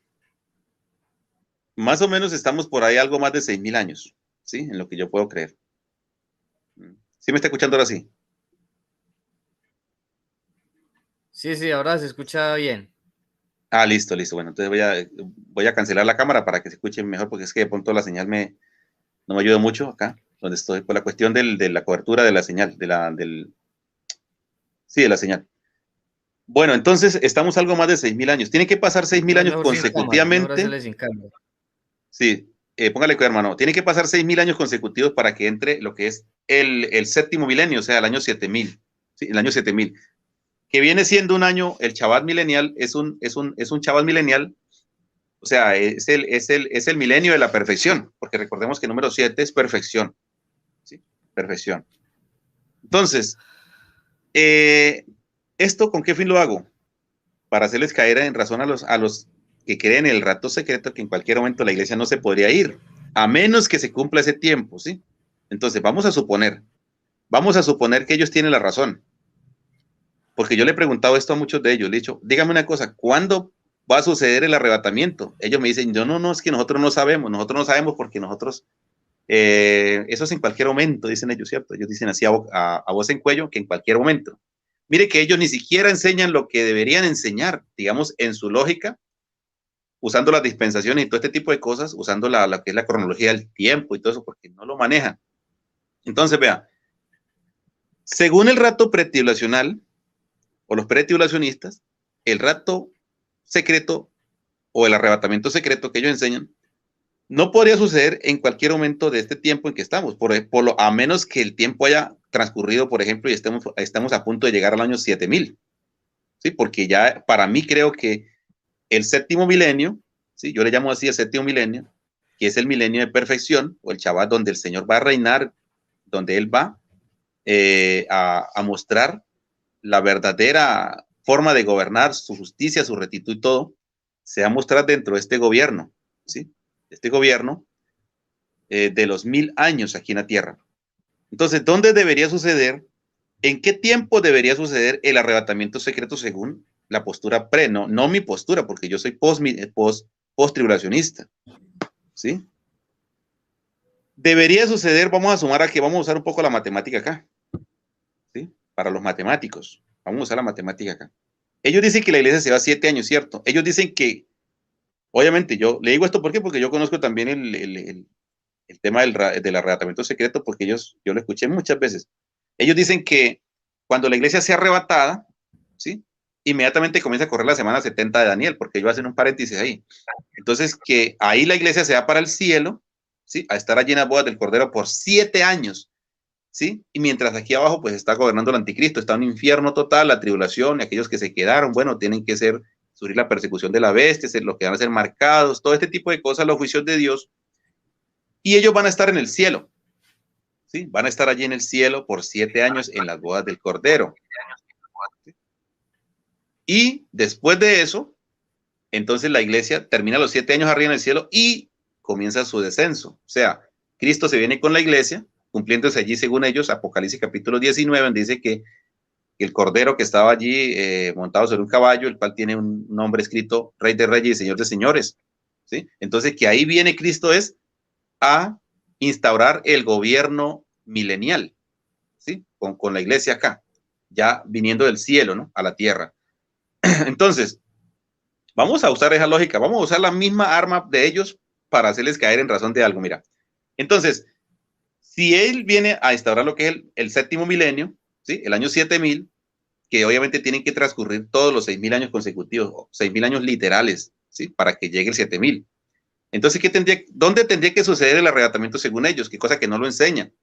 más o menos estamos por ahí algo más de 6.000 años, ¿sí? En lo que yo puedo creer. ¿Sí me está escuchando ahora sí? Sí, sí, ahora se escucha bien. Ah, listo, listo. Bueno, entonces voy a cancelar la cámara para que se escuche mejor, porque es que de pronto la señal no me ayuda mucho acá, donde estoy, por la cuestión de la cobertura de la señal, sí, de la señal. Bueno, entonces estamos algo más de 6.000 años. Tiene que pasar 6.000 No, es años mejor sin cámara, es mejor consecutivamente. hacerle sin cámara. Sí, póngale cuidado, hermano. Tiene que pasar 6.000 años consecutivos para que entre lo que es el séptimo milenio, o sea, el año 7.000. Sí, el año 7.000. Que viene siendo un año, el Shabbat milenial, es un Shabbat milenial, o sea, es el milenio de la perfección, porque recordemos que el número 7 es perfección. ¿Sí? Perfección. Entonces, eh, ¿esto con qué fin lo hago? Para hacerles caer en razón a los que creen en el rato secreto que en cualquier momento la iglesia no se podría ir, a menos que se cumpla ese tiempo, ¿sí? Entonces, vamos a suponer que ellos tienen la razón, porque yo le he preguntado esto a muchos de ellos, le he dicho, dígame una cosa, ¿cuándo va a suceder el arrebatamiento? Ellos me dicen, yo no, es que nosotros no sabemos porque nosotros, eso es en cualquier momento, dicen ellos, ¿cierto? Ellos dicen así a voz en cuello, que en cualquier momento. Mire que ellos ni siquiera enseñan lo que deberían enseñar, digamos, en su lógica, usando las dispensaciones y todo este tipo de cosas, usando la que es la cronología del tiempo y todo eso, porque no lo manejan. Entonces, vea, según el rato pretribulacional o los pretribulacionistas, el rato secreto o el arrebatamiento secreto que ellos enseñan no podría suceder en cualquier momento de este tiempo en que estamos, a menos que el tiempo haya transcurrido, por ejemplo, y estamos a punto de llegar al año 7.000, ¿sí? Porque ya para mí creo que el séptimo milenio, ¿sí? Yo le llamo así el séptimo milenio, que es el milenio de perfección, o el Shabbat donde el Señor va a reinar, donde Él va a mostrar la verdadera forma de gobernar, su justicia, su rectitud y todo, se va a mostrar dentro de este gobierno, ¿sí? Este gobierno de los 1.000 años aquí en la tierra. Entonces, ¿dónde debería suceder? ¿En qué tiempo debería suceder el arrebatamiento secreto según la postura pre? No, no mi postura, porque yo soy post-tribulacionista, ¿sí? Debería suceder, vamos a sumar aquí, vamos a usar un poco la matemática acá, ¿sí? Para los matemáticos, vamos a usar la matemática acá. Ellos dicen que la iglesia se va 7 años, ¿cierto? Ellos dicen que, obviamente, yo le digo esto, ¿por qué? Porque yo conozco también el tema del arrebatamiento secreto, porque yo lo escuché muchas veces. Ellos dicen que cuando la iglesia sea arrebatada, ¿sí? Inmediatamente comienza a correr la semana 70 de Daniel, porque ellos hacen un paréntesis ahí. Entonces, que ahí la iglesia se va para el cielo, ¿sí? A estar allí en las bodas del Cordero por 7 años, ¿sí? Y mientras aquí abajo, pues está gobernando el anticristo, está un infierno total, la tribulación, y aquellos que se quedaron, bueno, tienen que sufrir la persecución de la bestia, los que van a ser marcados, todo este tipo de cosas, los juicios de Dios, y ellos van a estar en el cielo, ¿sí? Van a estar allí en el cielo por 7 años en las bodas del Cordero. Y después de eso, entonces la iglesia termina los 7 años arriba en el cielo y comienza su descenso. O sea, Cristo se viene con la iglesia, cumpliéndose allí, según ellos, Apocalipsis capítulo 19, dice que el cordero que estaba allí montado sobre un caballo, el cual tiene un nombre escrito Rey de Reyes y Señor de Señores. ¿Sí? Entonces, que ahí viene Cristo es a instaurar el gobierno milenial, ¿sí? Con la iglesia acá, ya viniendo del cielo, ¿no? A la tierra. Entonces, vamos a usar esa lógica, vamos a usar la misma arma de ellos para hacerles caer en razón de algo. Mira, entonces, si él viene a instaurar lo que es el séptimo milenio, ¿sí? El año 7000, que obviamente tienen que transcurrir todos los 6000 años consecutivos, 6000 años literales, ¿sí? Para que llegue el 7000. Entonces, ¿dónde tendría que suceder el arrebatamiento según ellos? Qué cosa que no lo enseñan.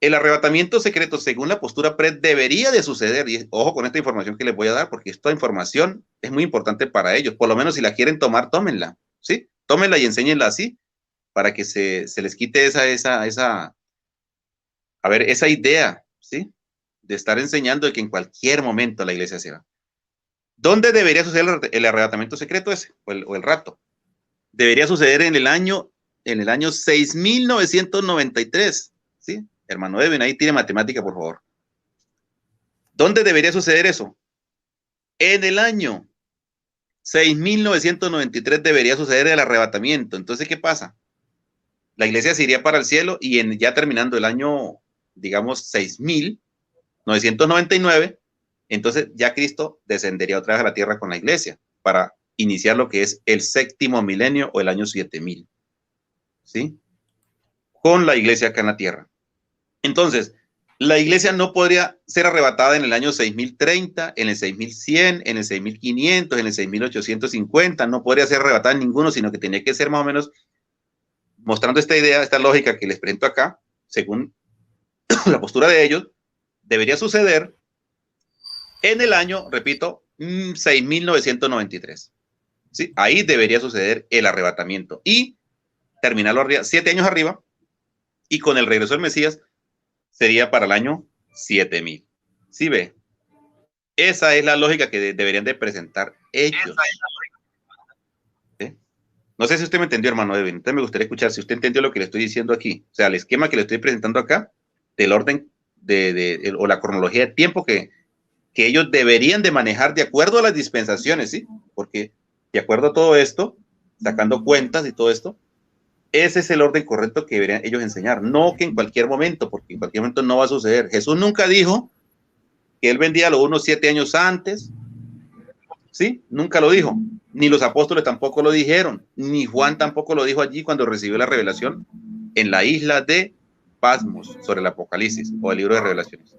El arrebatamiento secreto, según la postura pre, debería de suceder, y ojo con esta información que les voy a dar, porque esta información es muy importante para ellos. Por lo menos si la quieren tomar, tómenla, ¿sí? Tómenla y enséñenla así, para que se les quite esa idea, ¿sí? De estar enseñando de que en cualquier momento la iglesia se va. ¿Dónde debería suceder el arrebatamiento secreto ese, o el rapto? Debería suceder en el año 6993, ¿sí? Hermano Edwin, ahí tiene matemática, por favor. ¿Dónde debería suceder eso? En el año 6993 debería suceder el arrebatamiento. Entonces, ¿qué pasa? La iglesia se iría para el cielo y ya terminando el año, digamos, 6999, entonces ya Cristo descendería otra vez a la tierra con la iglesia para iniciar lo que es el séptimo milenio o el año 7000, ¿sí? Con la iglesia acá en la tierra. Entonces, la iglesia no podría ser arrebatada en el año 6030, en el 6100, en el 6500, en el 6850, no podría ser arrebatada en ninguno, sino que tenía que ser más o menos mostrando esta idea, esta lógica que les presento acá, según la postura de ellos, debería suceder en el año, repito, 6993. ¿Sí? Ahí debería suceder el arrebatamiento y terminarlo arriba, 7 años arriba, y con el regreso del Mesías sería para el año 7000. ¿Sí ve? Esa es la lógica que deberían de presentar ellos. ¿Sí? No sé si usted me entendió, hermano Edwin. Entonces me gustaría escuchar si usted entendió lo que le estoy diciendo aquí. O sea, el esquema que le estoy presentando acá, del orden o la cronología de tiempo que ellos deberían de manejar de acuerdo a las dispensaciones, ¿sí? Porque de acuerdo a todo esto, sacando cuentas y todo esto, ese es el orden correcto que deberían ellos enseñar. No que en cualquier momento, porque en cualquier momento no va a suceder. Jesús nunca dijo que él vendía los unos 7 años antes, ¿sí? Nunca lo dijo. Ni los apóstoles tampoco lo dijeron, ni Juan tampoco lo dijo allí cuando recibió la revelación en la isla de Pasmos sobre el Apocalipsis o el libro de revelaciones.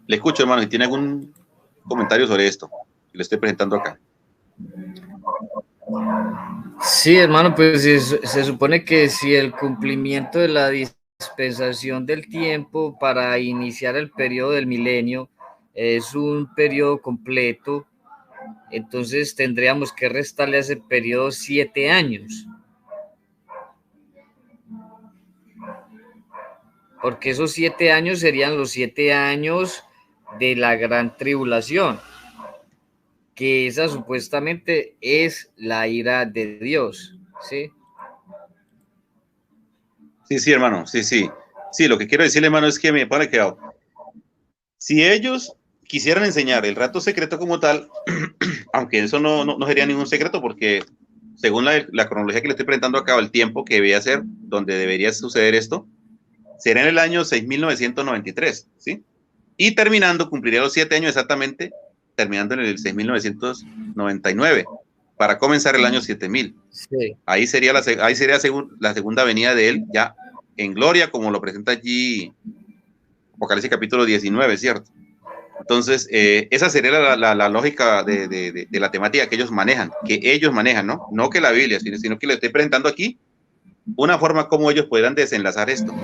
Le escucho, hermano, si tiene algún comentario sobre esto que le estoy presentando acá. Sí, hermano, pues se supone que si el cumplimiento de la dispensación del tiempo para iniciar el periodo del milenio es un periodo completo, entonces tendríamos que restarle a ese periodo 7 años. Porque esos 7 años serían los 7 años de la gran tribulación, que esa supuestamente es la ira de Dios, ¿sí? Sí, sí, hermano, sí, sí. Sí, lo que quiero decirle, hermano, es que me pone que si ellos quisieran enseñar el rato secreto como tal, aunque eso no sería ningún secreto, porque según la cronología que le estoy presentando acá, el tiempo que debía ser, donde debería suceder esto, será en el año 6993, ¿sí? Y terminando, cumpliría los 7 años exactamente, terminando en el 6999, para comenzar el año 7000. Sí. Ahí sería la segunda venida de él, ya en gloria, como lo presenta allí Apocalipsis capítulo 19, ¿cierto? Entonces, esa sería la lógica de la temática que ellos manejan, ¿no? No que la Biblia, sino que le estoy presentando aquí una forma como ellos podrán desenlazar esto,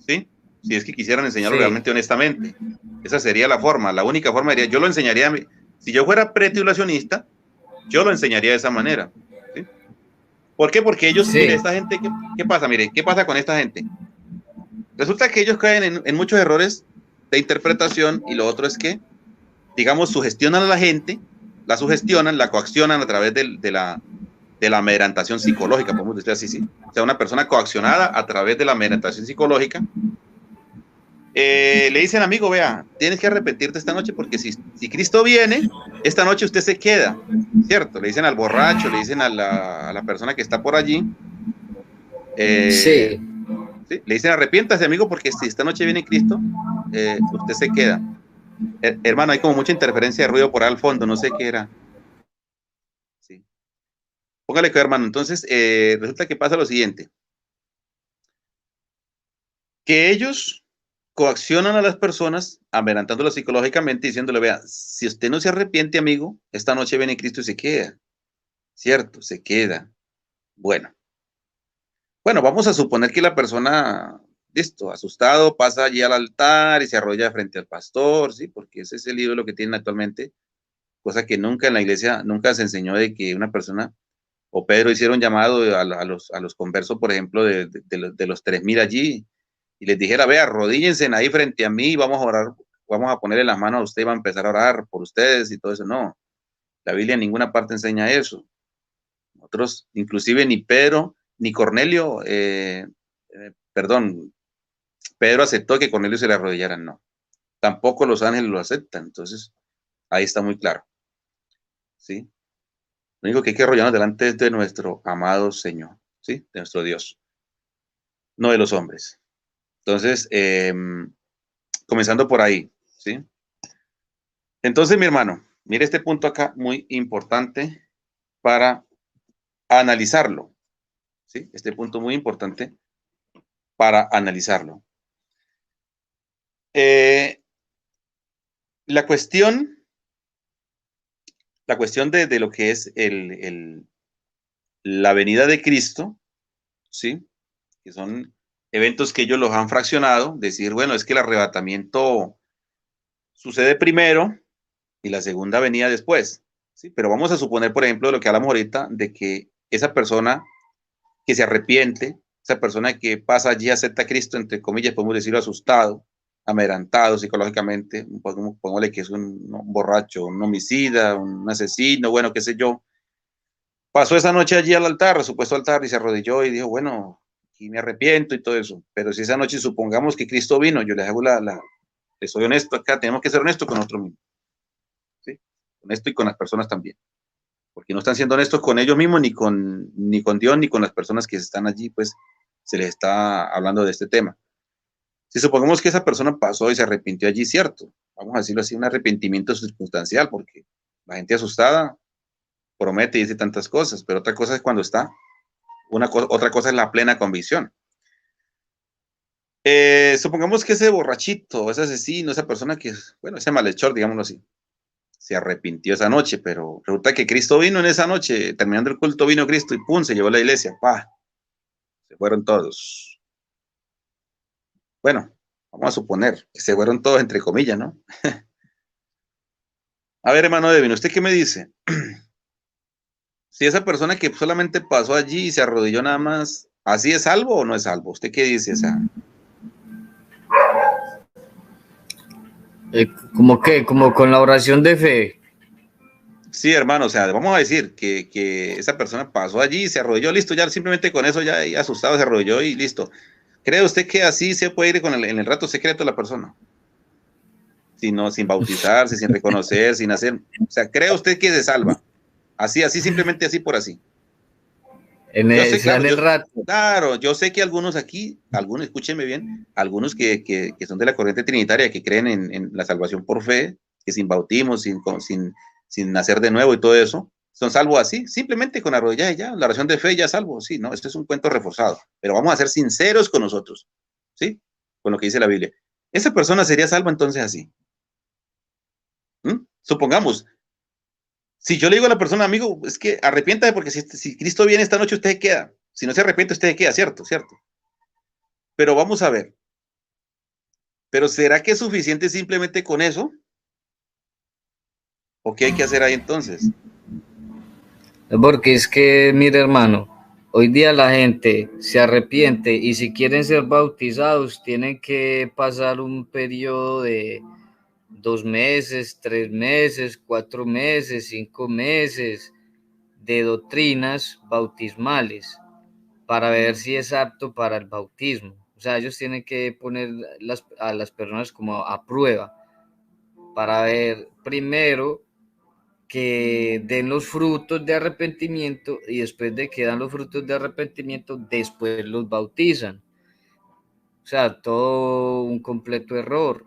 ¿sí? Si es que quisieran enseñarlo Sí. realmente honestamente. Esa sería la forma, la única forma sería, yo lo enseñaría, si yo fuera pretribulacionista, yo lo enseñaría de esa manera, ¿sí? ¿Por qué? Porque ellos, mire, Sí. esta gente, ¿qué pasa? Mire, ¿qué pasa con esta gente? Resulta que ellos caen en muchos errores de interpretación y lo otro es que, digamos, sugestionan a la gente, la sugestionan, la coaccionan a través de la amedrentación psicológica, podemos decir así, ¿sí? O sea, una persona coaccionada a través de la amedrentación psicológica. Le dicen, amigo, vea, tienes que arrepentirte esta noche porque si Cristo viene, esta noche usted se queda, ¿cierto? Le dicen al borracho, le dicen a la persona que está por allí, Sí. ¿sí? Le dicen, arrepiéntase, amigo, porque si esta noche viene Cristo, usted se queda. Hermano, hay como mucha interferencia de ruido por ahí al fondo, no sé qué era. Sí. Póngale que, hermano, entonces resulta que pasa lo siguiente, que ellos coaccionan a las personas, amenazándolas psicológicamente, diciéndole, vea, si usted no se arrepiente, amigo, esta noche viene Cristo y se queda, ¿cierto? Se queda. Bueno, vamos a suponer que la persona, listo, asustado, pasa allí al altar y se arrolla frente al pastor, ¿sí? Porque ese es el ídolo que tienen actualmente, cosa que nunca en la iglesia, nunca se enseñó de que una persona o Pedro hicieron llamado a los conversos, por ejemplo, de los 3000 allí, y les dijera, vea, arrodíllense ahí frente a mí, vamos a orar, vamos a ponerle las manos a usted y va a empezar a orar por ustedes y todo eso. No, la Biblia en ninguna parte enseña eso. Nosotros, inclusive ni Pedro, ni Cornelio, perdón, Pedro aceptó que Cornelio se le arrodillaran, no. Tampoco los ángeles lo aceptan, entonces ahí está muy claro, ¿sí? Lo único que hay que arrodillarnos delante es de nuestro amado Señor, ¿sí? De nuestro Dios, no de los hombres. Entonces, comenzando por ahí, ¿sí? Entonces, mi hermano, mire este punto acá muy importante para analizarlo, ¿sí? Este punto muy importante para analizarlo. Eh, la cuestión de lo que es la venida de Cristo, ¿sí? Que son eventos que ellos los han fraccionado, decir, bueno, es que el arrebatamiento sucede primero y la segunda venida después, ¿sí? Pero vamos a suponer, por ejemplo, de lo que hablamos ahorita, de que esa persona que se arrepiente, esa persona que pasa allí, acepta a Cristo, entre comillas, podemos decirlo, asustado, amerantado psicológicamente, pongámosle que es un borracho, un homicida, un asesino, bueno, qué sé yo, pasó esa noche allí al altar, al supuesto altar, y se arrodilló y dijo, bueno, aquí me arrepiento y todo eso, pero si esa noche supongamos que Cristo vino, yo les hago les soy honesto acá, tenemos que ser honestos con nosotros mismos, ¿sí? Honesto y con las personas también, porque no están siendo honestos con ellos mismos, ni con Dios, ni con las personas que están allí, pues se les está hablando de este tema. Si supongamos que esa persona pasó y se arrepintió allí, cierto, vamos a decirlo así, un arrepentimiento circunstancial, porque la gente asustada promete y dice tantas cosas, pero otra cosa es cuando está, otra cosa es la plena convicción. Supongamos que ese borrachito, ese asesino, esa persona que, bueno, ese malhechor, digámoslo así, se arrepintió esa noche, pero resulta que Cristo vino en esa noche, terminando el culto vino Cristo y pum, se llevó a la iglesia, pa, se fueron todos. Bueno, vamos a suponer que se fueron todos entre comillas, ¿no? A ver, hermano Devin, ¿usted qué me dice? Si esa persona que solamente pasó allí y se arrodilló nada más, ¿así es salvo o no es salvo? ¿Usted qué dice? O sea, ¿Como qué? Como con la oración de fe. Sí, hermano, o sea, vamos a decir que esa persona pasó allí, se arrodilló, listo, ya simplemente con eso ya asustado se arrodilló y listo. ¿Cree usted que así se puede ir con en el rato secreto de la persona? Sin bautizarse, sin reconocer, sin hacer. O sea, ¿cree usted que se salva? Así, simplemente así por así. Yo sé, Se dan claro, el rato. yo sé que algunos aquí, algunos, escúchenme bien, algunos que son de la corriente trinitaria, que creen en la salvación por fe, que sin bautismo, sin nacer de nuevo y todo eso, son salvos así, simplemente con arrodillar y ya, la oración de fe ya salvo, sí, no, esto es un cuento reforzado, pero vamos a ser sinceros con nosotros, ¿sí? Con lo que dice la Biblia. Esa persona sería salva entonces así. Supongamos, si yo le digo a la persona, amigo, es que arrepiéntase porque si Cristo viene esta noche, usted se queda. Si no se arrepiente, usted se queda, ¿cierto? ¿Cierto? Pero vamos a ver. ¿Pero será que es suficiente simplemente con eso? ¿O qué hay que hacer ahí entonces? Porque es que, mire hermano, hoy día la gente se arrepiente y si quieren ser bautizados tienen que pasar un periodo de 2 meses, 3 meses, 4 meses, 5 meses de doctrinas bautismales para ver si es apto para el bautismo. O sea, ellos tienen que poner a las personas como a prueba para ver primero que den los frutos de arrepentimiento y después de que dan los frutos de arrepentimiento, después los bautizan. O sea, todo un completo error.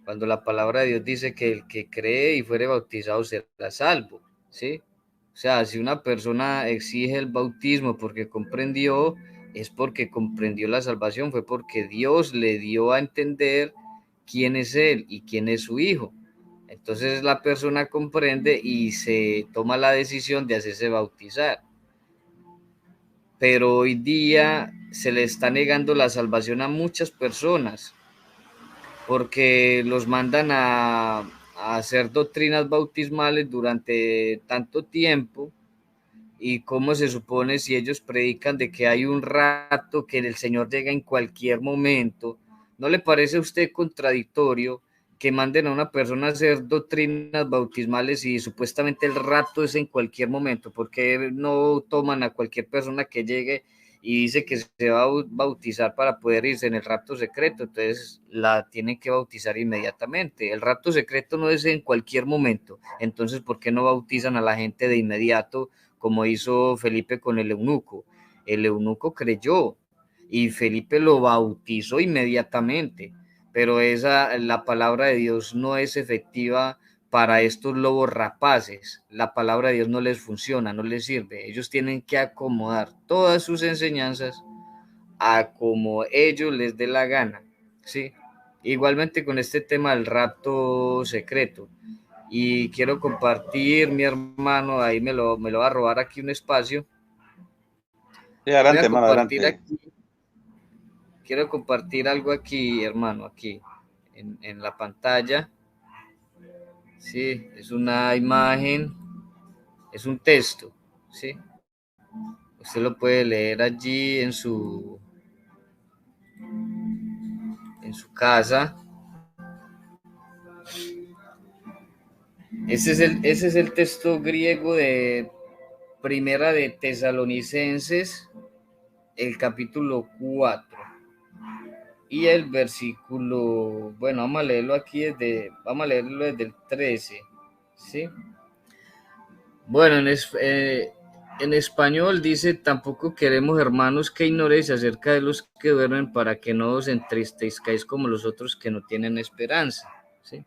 Cuando la palabra de Dios dice que el que cree y fuere bautizado será salvo, ¿sí? O sea, si una persona exige el bautismo porque comprendió, es porque comprendió la salvación, fue porque Dios le dio a entender quién es Él y quién es su Hijo. Entonces la persona comprende y se toma la decisión de hacerse bautizar. Pero hoy día se le está negando la salvación a muchas personas porque los mandan a hacer doctrinas bautismales durante tanto tiempo. Y cómo se supone si ellos predican de que hay un rato, que el Señor llega en cualquier momento. ¿No le parece a usted contradictorio que manden a una persona a hacer doctrinas bautismales y supuestamente el rato es en cualquier momento? ¿Por qué no toman a cualquier persona que llegue y dice que se va a bautizar para poder irse en el rapto secreto? Entonces la tienen que bautizar inmediatamente. El rapto secreto no es en cualquier momento. Entonces, ¿por qué no bautizan a la gente de inmediato, como hizo Felipe con el eunuco? El eunuco creyó y Felipe lo bautizó inmediatamente, pero la palabra de Dios no es efectiva para estos lobos rapaces. La palabra de Dios no les funciona, no les sirve. Ellos tienen que acomodar todas sus enseñanzas a como ellos les dé la gana, ¿sí? Igualmente con este tema del rapto secreto. Y quiero compartir, mi hermano, ahí me lo va a robar aquí un espacio. Sí, Voy adelante, a hermano, compartir adelante. aquí, quiero compartir algo aquí, hermano, aquí, en la pantalla. Sí, es una imagen, es un texto, sí. Usted lo puede leer allí en su casa. Ese es el texto griego de Primera de Tesalonicenses, el capítulo 4 y el versículo, bueno, vamos a leerlo desde el 13, ¿sí? Bueno, en español dice: tampoco queremos, hermanos, que ignoréis acerca de los que duermen, para que no os entristezcáis como los otros que no tienen esperanza, ¿sí?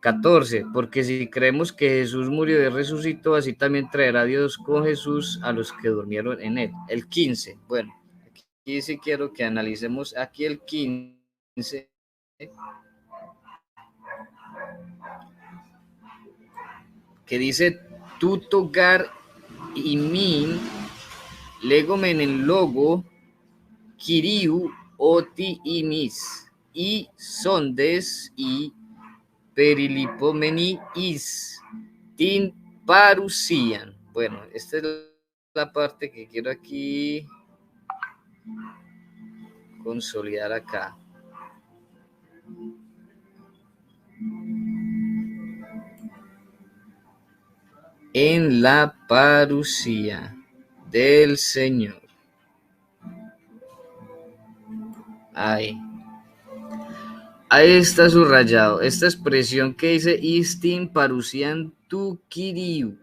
14, porque si creemos que Jesús murió y resucitó, así también traerá Dios con Jesús a los que durmieron en él. El 15, bueno, aquí sí quiero que analicemos aquí el 15, que dice: tutogar imin legomen en logo kiriu oti imis y sondes y perilipomeni is tin parusian. Bueno, esta es la parte que quiero aquí consolidar acá. en la parusía del Señor. Ahí está subrayado esta expresión que dice istin parusian tu kiriu,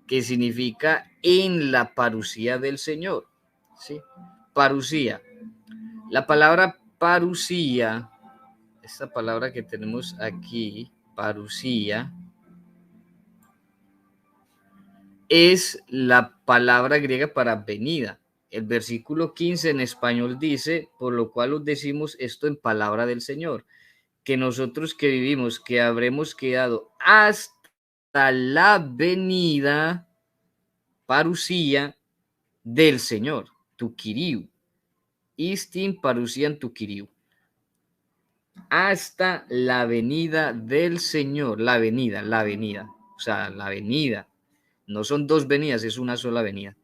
que significa en la parusía del Señor. ¿Sí? Parusía. La palabra parusía, esta palabra que tenemos aquí, parusía, es la palabra griega para venida. El versículo 15 en español dice, por lo cual os decimos esto en palabra del Señor, que nosotros que vivimos, que habremos quedado hasta la venida, parusía, del Señor, tu kiriu, istin parusian tu kiriu, hasta la venida del Señor, la venida, o sea, la venida, no son dos venidas, es una sola venida.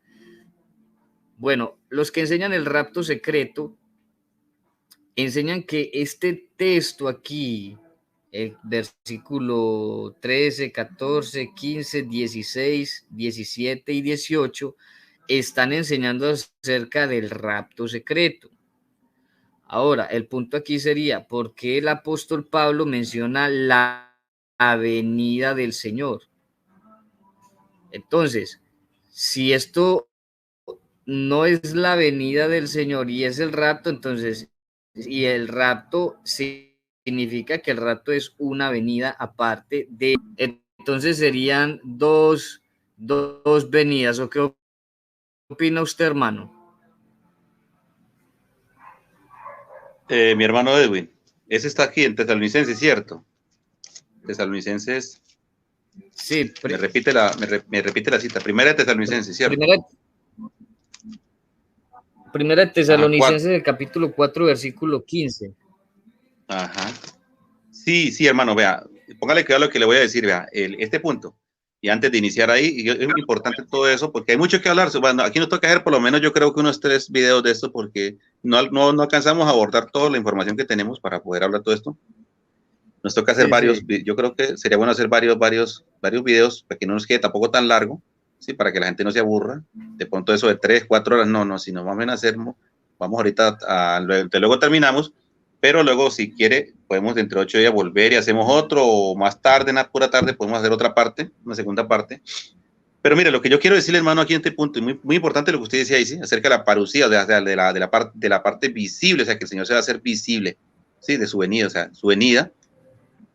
Bueno, los que enseñan el rapto secreto enseñan que este texto aquí, el versículo 13, 14, 15, 16, 17 y 18, están enseñando acerca del rapto secreto. Ahora, el punto aquí sería, ¿por qué el apóstol Pablo menciona la venida del Señor? Entonces, si esto no es la venida del Señor y es el rapto, entonces, y el rapto significa que el rapto es una venida aparte de, entonces serían dos venidas. ¿O qué opina usted, hermano? Mi hermano Edwin, ese está aquí en Tesalonicenses, ¿cierto? Tesalonicenses. Sí. Me repite la cita. Primera de Tesalonicenses, ¿cierto? Primera de Tesalonicenses, el capítulo 4, versículo 15. Ajá. Sí, hermano, vea, póngale cuidado a lo que le voy a decir, vea, este punto. Y antes de iniciar ahí, es muy importante todo eso, porque hay mucho que hablar. Bueno, aquí nos toca hacer por lo menos yo creo que unos 3 videos de esto, porque no alcanzamos a abordar toda la información que tenemos para poder hablar todo esto. Nos toca hacer varios, yo creo que sería bueno hacer varios videos para que no nos quede tampoco tan largo, ¿sí? Para que la gente no se aburra. De pronto eso de 3, 4 horas, no, sino más o menos vamos ahorita, luego terminamos, pero luego si quiere podemos dentro de 8 días volver y hacemos otro, o más tarde, en la pura tarde, podemos hacer otra parte, una segunda parte. Pero mire, lo que yo quiero decirle, hermano, aquí en este punto, y muy importante lo que usted decía ahí, ¿sí? Acerca de la parusía, de la parte visible, o sea, que el Señor se va a hacer visible, ¿sí? De su venida, o sea, su venida,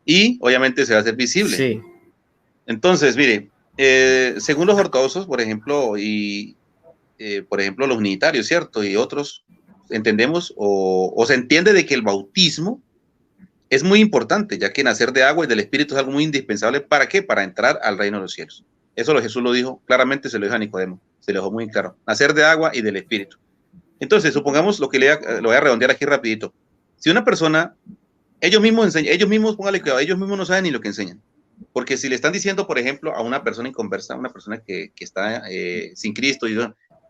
y obviamente se va a hacer visible. Sí. Entonces, mire, según los ortodoxos, por ejemplo, por ejemplo los unitarios, ¿cierto? Y otros, entendemos o se entiende de que el bautismo es muy importante, ya que nacer de agua y del Espíritu es algo muy indispensable. ¿Para qué? Para entrar al reino de los cielos. Eso Jesús lo dijo claramente, se lo dijo a Nicodemo, se lo dejó muy claro. Nacer de agua y del Espíritu. Entonces, supongamos lo voy a redondear aquí rapidito. Si una persona, ellos mismos, póngale cuidado, ellos mismos no saben ni lo que enseñan. Porque si le están diciendo, por ejemplo, a una persona inconversa, a una persona que está sin Cristo, y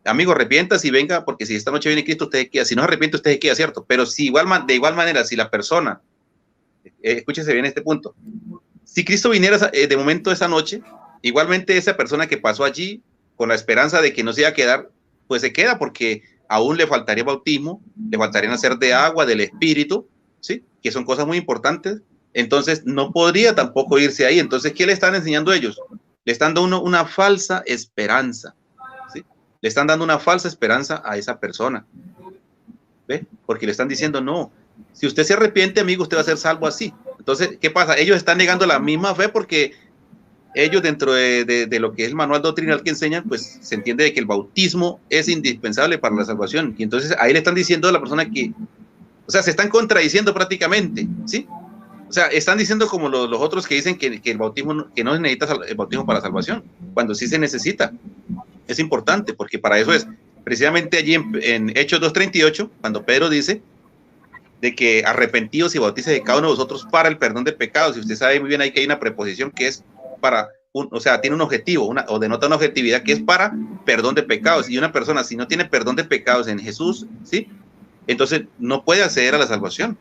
amigo, arrepiéntase y venga, porque si esta noche viene Cristo, usted queda. Si no se arrepiente, usted queda, ¿cierto? Pero si de igual manera, si la persona, escúchese bien este punto, si Cristo viniera de momento esa noche, igualmente esa persona que pasó allí con la esperanza de que no se iba a quedar, pues se queda, porque aún le faltaría bautismo, le faltaría nacer de agua, del Espíritu, ¿sí? Que son cosas muy importantes. Entonces no podría tampoco irse ahí. Entonces, ¿qué le están enseñando ellos? Le están dando una falsa esperanza, ¿sí? Le están dando una falsa esperanza a esa persona, ¿ve? Porque le están diciendo, no, si usted se arrepiente, amigo, usted va a ser salvo así. Entonces, ¿qué pasa? Ellos están negando la misma fe, porque ellos, dentro de lo que es el manual doctrinal que enseñan, pues se entiende de que el bautismo es indispensable para la salvación. Y entonces ahí le están diciendo a la persona que, o sea, se están contradiciendo prácticamente, ¿sí? O sea, están diciendo como los otros que dicen que el bautismo, que no se necesita el bautismo para la salvación, cuando sí se necesita. Es importante, porque para eso es. Precisamente allí en Hechos 2:38, cuando Pedro dice de que arrepentidos y bautices de cada uno de vosotros para el perdón de pecados. Y usted sabe muy bien ahí que hay una preposición que es para, o sea, tiene un objetivo, o denota una objetividad que es para perdón de pecados. Y una persona, si no tiene perdón de pecados en Jesús, ¿sí? Entonces no puede acceder a la salvación.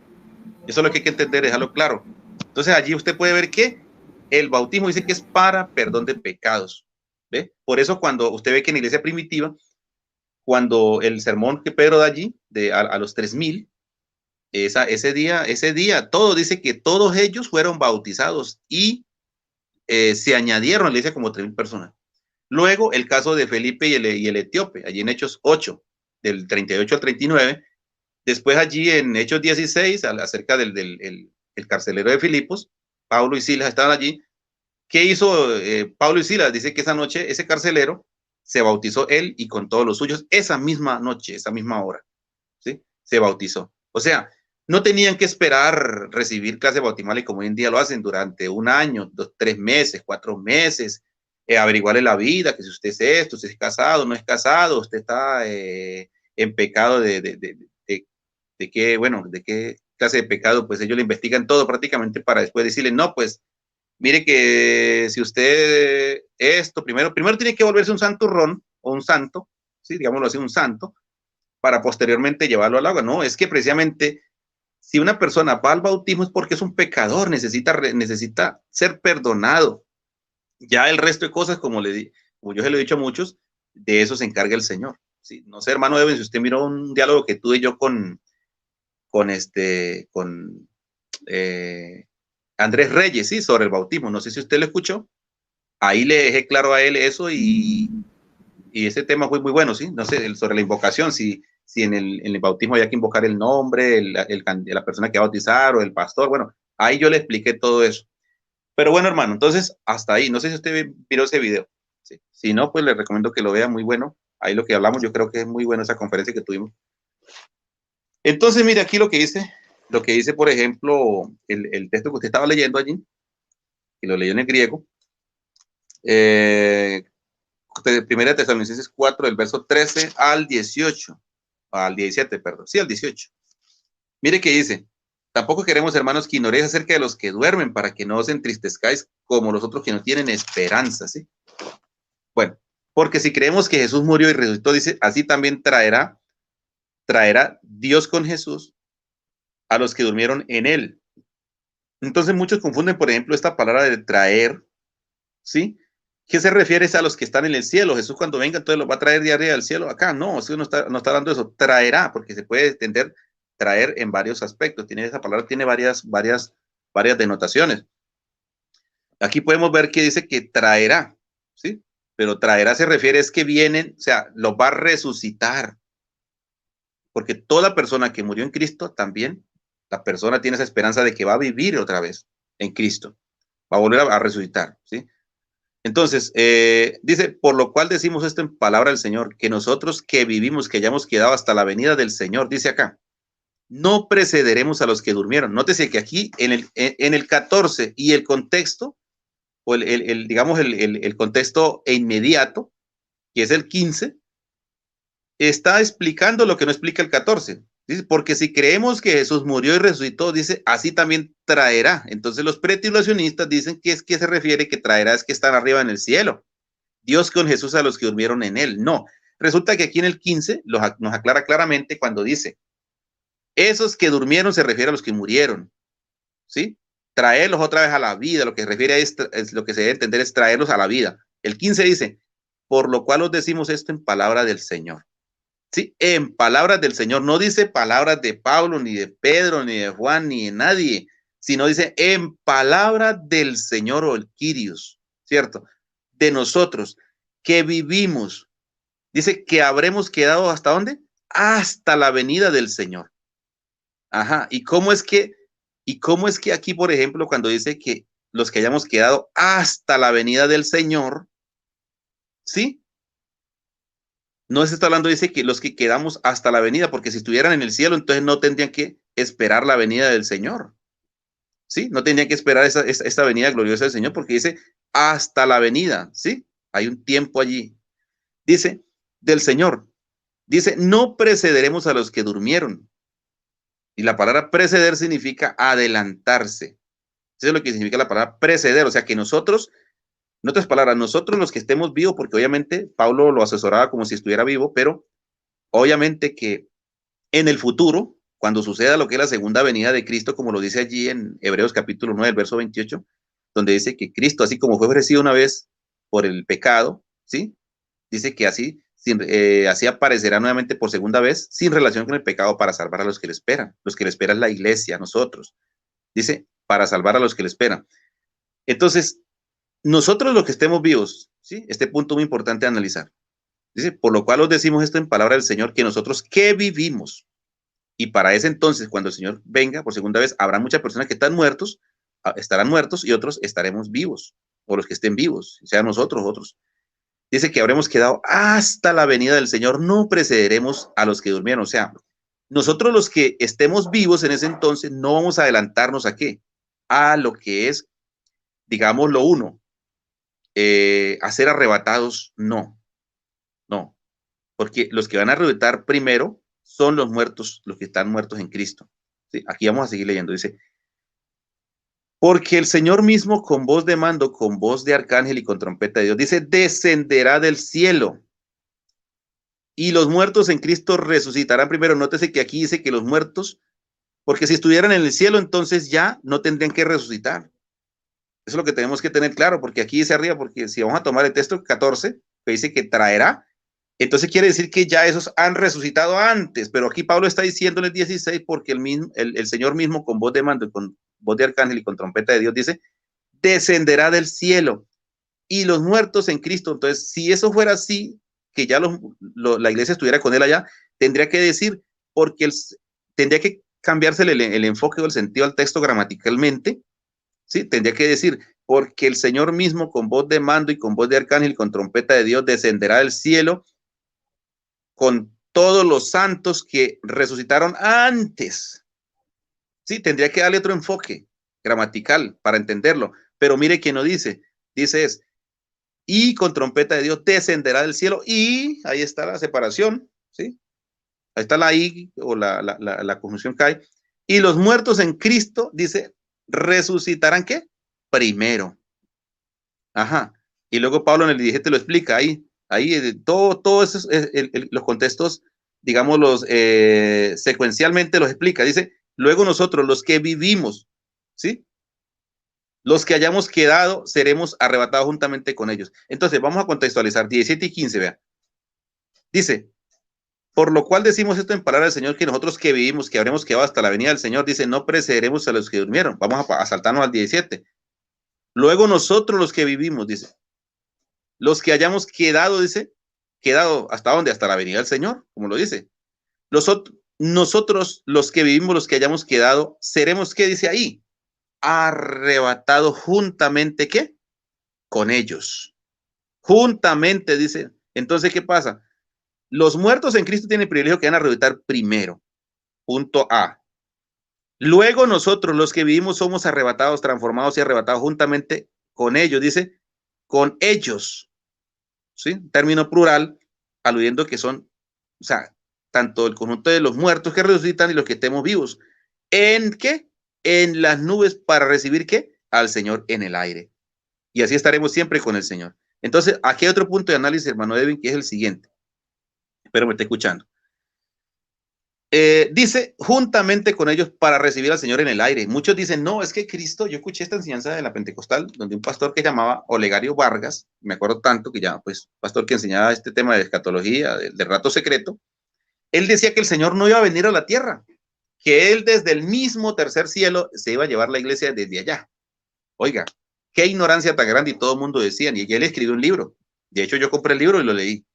Eso es lo que hay que entender, dejarlo claro. Entonces allí usted puede ver que el bautismo dice que es para perdón de pecados. ¿Ve? Por eso cuando usted ve que en la iglesia primitiva, cuando el sermón que Pedro da allí, a los 3000, ese día, todo dice que todos ellos fueron bautizados y se añadieron a la iglesia como 3000 personas. Luego, el caso de Felipe y el etíope, allí en Hechos 8, del 38 al 39. Después allí en Hechos 16, acerca del carcelero de Filipos, Pablo y Silas estaban allí. ¿Qué hizo Pablo y Silas? Dice que esa noche ese carcelero se bautizó él y con todos los suyos esa misma noche, esa misma hora, ¿sí? Se bautizó. O sea, no tenían que esperar recibir clase bautismal como hoy en día lo hacen durante un año, 3 meses, 4 meses, averiguarle la vida, que si usted es esto, si es casado, no es casado, usted está en pecado de qué, bueno, de qué clase de pecado, pues ellos le investigan todo prácticamente para después decirle, no, pues mire que si usted esto, primero tiene que volverse un santurrón o un santo, ¿sí? Digámoslo así, un santo, para posteriormente llevarlo al agua. No, es que precisamente si una persona va al bautismo es porque es un pecador, necesita ser perdonado. Ya el resto de cosas, como yo se lo he dicho a muchos, de eso se encarga el Señor. ¿Sí? No sé, hermano Eben, si usted miró un diálogo que tuve yo con Andrés Reyes, sí, sobre el bautismo. No sé si usted lo escuchó. Ahí le dejé claro a él eso y ese tema fue muy bueno, sí. No sé, sobre la invocación, si en el bautismo había que invocar el nombre, la persona que va a bautizar o el pastor. Bueno, ahí yo le expliqué todo eso. Pero bueno, hermano, entonces hasta ahí. No sé si usted vio ese video. Sí. Si no, pues le recomiendo que lo vea, muy bueno. Ahí lo que hablamos, yo creo que es muy bueno esa conferencia que tuvimos. Entonces, mire aquí lo que dice, por ejemplo, el texto que usted estaba leyendo allí, y lo leyó en el griego, Primera Tesalonicenses 4, del verso 13 al 18, al 17, perdón, sí, al 18. Mire que dice, tampoco queremos, hermanos, que ignoréis acerca de los que duermen, para que no os entristezcáis como los otros que no tienen esperanza, ¿sí? Bueno, porque si creemos que Jesús murió y resucitó, dice, así también traerá Dios con Jesús a los que durmieron en él. Entonces muchos confunden, por ejemplo, esta palabra de traer, ¿sí? ¿Qué se refiere a los que están en el cielo? Jesús cuando venga, entonces los va a traer de arriba del cielo. Acá no, eso no está hablando de eso. Traerá, porque se puede entender traer en varios aspectos. Esa palabra tiene varias denotaciones. Aquí podemos ver que dice que traerá, ¿sí? Pero traerá se refiere es que vienen, o sea, los va a resucitar. Porque toda persona que murió en Cristo también, la persona tiene esa esperanza de que va a vivir otra vez en Cristo. Va a volver a resucitar, ¿sí? Entonces, dice, por lo cual decimos esto en palabra del Señor, que nosotros que vivimos, que hayamos quedado hasta la venida del Señor, dice acá, no precederemos a los que durmieron. Nótese que aquí en el 14 y el contexto, o digamos el contexto inmediato, que es el 15, está explicando lo que no explica el 14. Dice, porque si creemos que Jesús murió y resucitó, dice, así también traerá. Entonces los pretribulacionistas dicen que es que se refiere que traerá es que están arriba en el cielo. Dios con Jesús a los que durmieron en él. No. Resulta que aquí en el 15 nos aclara claramente cuando dice, esos que durmieron se refiere a los que murieron. ¿Sí? Traerlos otra vez a la vida. Lo que se refiere a esto, es lo que se debe entender es traerlos a la vida. El 15 dice, por lo cual os decimos esto en palabra del Señor. Sí, en palabras del Señor, no dice palabras de Pablo, ni de Pedro, ni de Juan, ni de nadie, sino dice en palabras del Señor o el Kyrios, ¿cierto? De nosotros que vivimos. Dice que habremos quedado ¿hasta dónde? Hasta la venida del Señor. Ajá, ¿y cómo es que aquí, por ejemplo, cuando dice que los que hayamos quedado hasta la venida del Señor, ¿sí? No se está hablando, dice que los que quedamos hasta la venida, porque si estuvieran en el cielo, entonces no tendrían que esperar la venida del Señor. ¿Sí? No tendrían que esperar esta venida gloriosa del Señor, porque dice hasta la venida, ¿sí? Hay un tiempo allí. Dice del Señor. Dice, no precederemos a los que durmieron. Y la palabra preceder significa adelantarse. Eso es lo que significa la palabra preceder. O sea que nosotros, en otras palabras, nosotros los que estemos vivos, porque obviamente Pablo lo asesoraba como si estuviera vivo, pero obviamente que en el futuro, cuando suceda lo que es la segunda venida de Cristo, como lo dice allí en Hebreos capítulo 9, verso 28, donde dice que Cristo, así como fue ofrecido una vez por el pecado, ¿sí? Dice que así aparecerá nuevamente por segunda vez, sin relación con el pecado, para salvar a los que le esperan. Los que le esperan la iglesia, nosotros. Dice, para salvar a los que le esperan. Entonces, nosotros los que estemos vivos, ¿sí? Este punto muy importante de analizar. Dice, por lo cual os decimos esto en palabra del Señor, que nosotros que vivimos, y para ese entonces, cuando el Señor venga por segunda vez, habrá muchas personas que estarán muertos y otros estaremos vivos, o los que estén vivos, sean nosotros, otros. Dice que habremos quedado hasta la venida del Señor, no precederemos a los que durmieron. O sea, nosotros los que estemos vivos en ese entonces, no vamos a adelantarnos a qué, a lo que es, digamos, lo uno, a ser arrebatados, no, no, porque los que van a arrebatar primero son los muertos, los que están muertos en Cristo. ¿Sí? Aquí vamos a seguir leyendo, dice, porque el Señor mismo con voz de mando, con voz de arcángel y con trompeta de Dios, dice, descenderá del cielo y los muertos en Cristo resucitarán primero. Nótese que aquí dice que los muertos, porque si estuvieran en el cielo, entonces ya no tendrían que resucitar. Eso es lo que tenemos que tener claro, porque aquí dice arriba, porque si vamos a tomar el texto 14, que dice que traerá, entonces quiere decir que ya esos han resucitado antes, pero aquí Pablo está diciendo en el 16, porque el Señor mismo con voz de mando, con voz de arcángel y con trompeta de Dios dice, descenderá del cielo y los muertos en Cristo. Entonces, si eso fuera así, que ya la iglesia estuviera con él allá, tendría que decir, porque tendría que cambiarse el enfoque o el sentido al texto gramaticalmente, ¿sí? Tendría que decir, porque el Señor mismo con voz de mando y con voz de arcángel y con trompeta de Dios descenderá del cielo con todos los santos que resucitaron antes. Sí, tendría que darle otro enfoque gramatical para entenderlo, pero mire que no dice es, y con trompeta de Dios descenderá del cielo, y ahí está la separación, ¿sí? Ahí está la I, o la conjunción cae, y los muertos en Cristo, dice, resucitarán, ¿qué? Primero. Ajá. Y luego Pablo en el 17 lo explica, ahí todo eso, los contextos, digamos, secuencialmente los explica, dice, luego nosotros, los que vivimos, ¿sí? Los que hayamos quedado seremos arrebatados juntamente con ellos. Entonces, vamos a contextualizar 17 y 15, vean. Dice, por lo cual decimos esto en palabra del Señor, que nosotros que vivimos, que habremos quedado hasta la venida del Señor, dice, no precederemos a los que durmieron. Vamos a saltarnos al 17. Luego nosotros los que vivimos, dice, los que hayamos quedado, dice, quedado hasta dónde, hasta la venida del Señor, como lo dice. Nosotros los que vivimos, los que hayamos quedado, seremos, ¿qué dice ahí? Arrebatados juntamente, ¿qué? Con ellos. Juntamente, dice. Entonces, ¿qué pasa? Los muertos en Cristo tienen el privilegio que van a arrebatar primero. Punto A. Luego nosotros, los que vivimos, somos arrebatados, transformados y arrebatados juntamente con ellos. Dice, con ellos. ¿Sí? Término plural, aludiendo que son, o sea, tanto el conjunto de los muertos que resucitan y los que estemos vivos. ¿En qué? En las nubes para recibir ¿qué? Al Señor en el aire. Y así estaremos siempre con el Señor. Entonces, aquí hay otro punto de análisis, hermano Edwin, que es el siguiente. Espero me esté escuchando. Dice, juntamente con ellos para recibir al Señor en el aire. Muchos dicen, no, es que Cristo, yo escuché esta enseñanza de la Pentecostal, donde un pastor que llamaba Olegario Vargas, me acuerdo tanto que ya, pues, pastor que enseñaba este tema de escatología, del rato secreto, él decía que el Señor no iba a venir a la tierra, que él desde el mismo tercer cielo se iba a llevar la iglesia desde allá. Oiga, qué ignorancia tan grande, y todo el mundo decía, y él escribió un libro. De hecho, yo compré el libro y lo leí.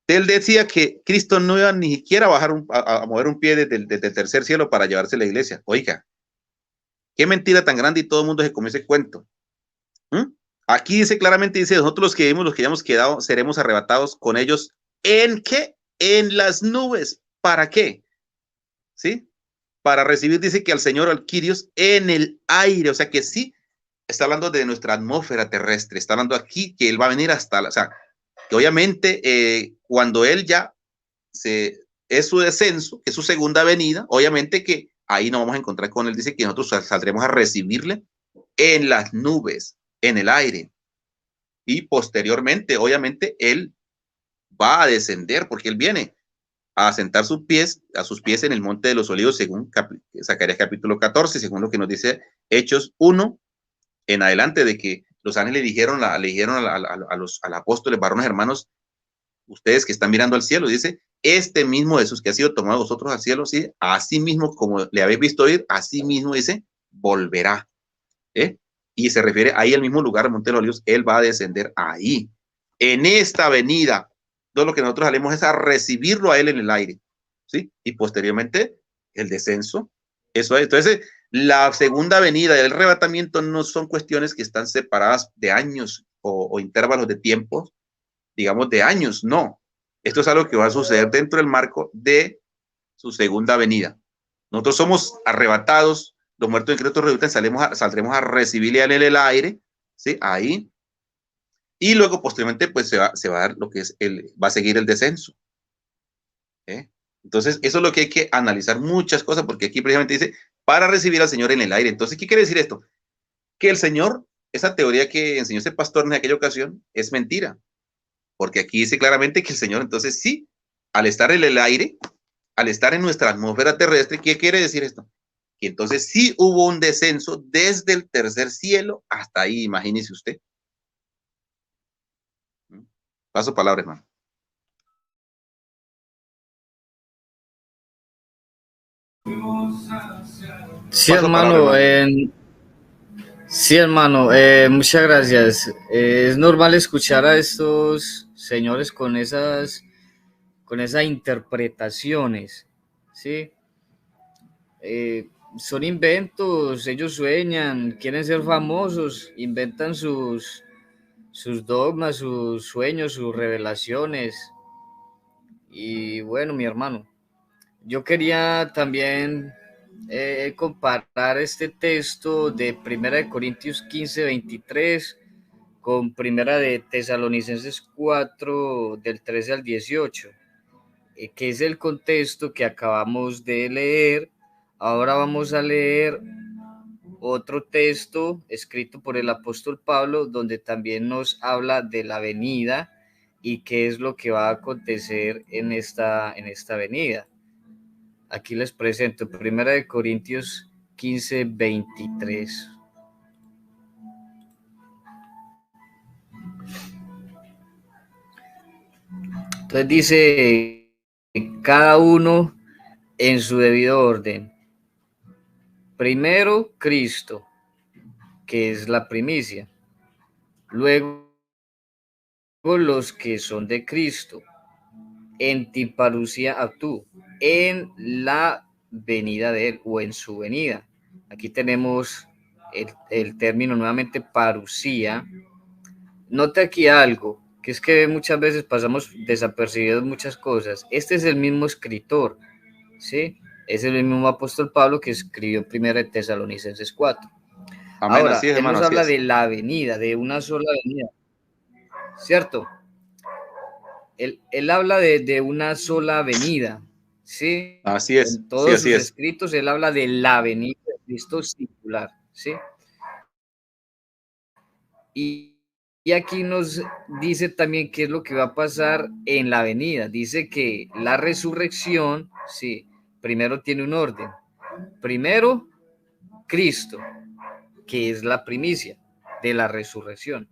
Él decía que Cristo no iba ni siquiera a bajar a mover un pie desde el tercer cielo para llevarse la iglesia. Oiga, qué mentira tan grande, y todo el mundo se comió ese cuento. Aquí dice claramente, dice, nosotros los que vivimos, los que hayamos quedado, seremos arrebatados con ellos. ¿En qué? En las nubes. ¿Para qué? ¿Sí? Para recibir, dice que al Señor, al Kyrios, en el aire. O sea que sí, está hablando de nuestra atmósfera terrestre. Está hablando aquí que Él va a venir hasta o sea, que obviamente cuando Él ya es su descenso, que es su segunda venida, obviamente que ahí nos vamos a encontrar con Él. Dice que nosotros saldremos a recibirle en las nubes, en el aire. Y posteriormente, obviamente, Él va a descender, porque Él viene a sentar sus pies en el monte de los olivos, según Zacarías capítulo 14, según lo que nos dice Hechos 1, en adelante, de que los ángeles le dijeron a los apóstoles, varones hermanos, ustedes que están mirando al cielo, dice, este mismo Jesús que ha sido tomado vosotros al cielo, ¿sí? Así mismo como le habéis visto ir, así mismo dice, volverá. ¿Eh? Y se refiere ahí al mismo lugar, Monte de los Olivos, él va a descender ahí, en esta venida. Todo lo que nosotros haremos es a recibirlo a él en el aire, ¿sí? Y posteriormente el descenso. Eso es. Entonces, la segunda venida y el arrebatamiento no son cuestiones que están separadas de años o intervalos de tiempo, digamos, de años, no. Esto es algo que va a suceder dentro del marco de su segunda venida. Nosotros somos arrebatados, los muertos en Cristo resucitan, saldremos a recibirle en el aire, ¿sí? Ahí. Y luego, posteriormente, pues se va a dar lo que es va a seguir el descenso. ¿Eh? Entonces, eso es lo que hay que analizar muchas cosas, porque aquí precisamente dice, para recibir al Señor en el aire. Entonces, ¿qué quiere decir esto? Que el Señor, esa teoría que enseñó ese pastor en aquella ocasión, es mentira. Porque aquí dice claramente que el Señor, entonces sí, al estar en el aire, al estar en nuestra atmósfera terrestre, ¿qué quiere decir esto? Que entonces sí hubo un descenso desde el tercer cielo hasta ahí, imagínese usted. Paso palabra, hermano. Sí, hermano. Sí, hermano, muchas gracias. Es normal escuchar a estos señores con esas interpretaciones, ¿sí? Son inventos, ellos sueñan, quieren ser famosos, inventan sus dogmas, sus sueños, sus revelaciones. Y bueno, mi hermano, yo quería también comparar este texto de 1 Corintios 15:23 con 1 Tesalonicenses 4 del 13 al 18, que es el contexto que acabamos de leer. Ahora vamos a leer otro texto escrito por el apóstol Pablo, donde también nos habla de la venida y qué es lo que va a acontecer en esta venida. Aquí les presento 1 Corintios 15:23. Entonces dice, cada uno en su debido orden. Primero, Cristo, que es la primicia. Luego, los que son de Cristo. En tiparusia actú, en la venida de él o en su venida. Aquí tenemos el término nuevamente parusía. Note aquí algo, que es que muchas veces pasamos desapercibidos muchas cosas. Este es el mismo escritor, ¿sí? Es el mismo apóstol Pablo que escribió 1 Tesalonicenses 4. Amén, Ahora, así es, él hermano, nos así habla es. de la venida, de una sola venida, ¿cierto? Él habla de una sola venida, ¿sí? Así es, En sí, todos así sus es. escritos él habla de la venida de Cristo singular, ¿sí? Y aquí nos dice también qué es lo que va a pasar en la venida. Dice que la resurrección, sí, primero tiene un orden. Primero, Cristo, que es la primicia de la resurrección,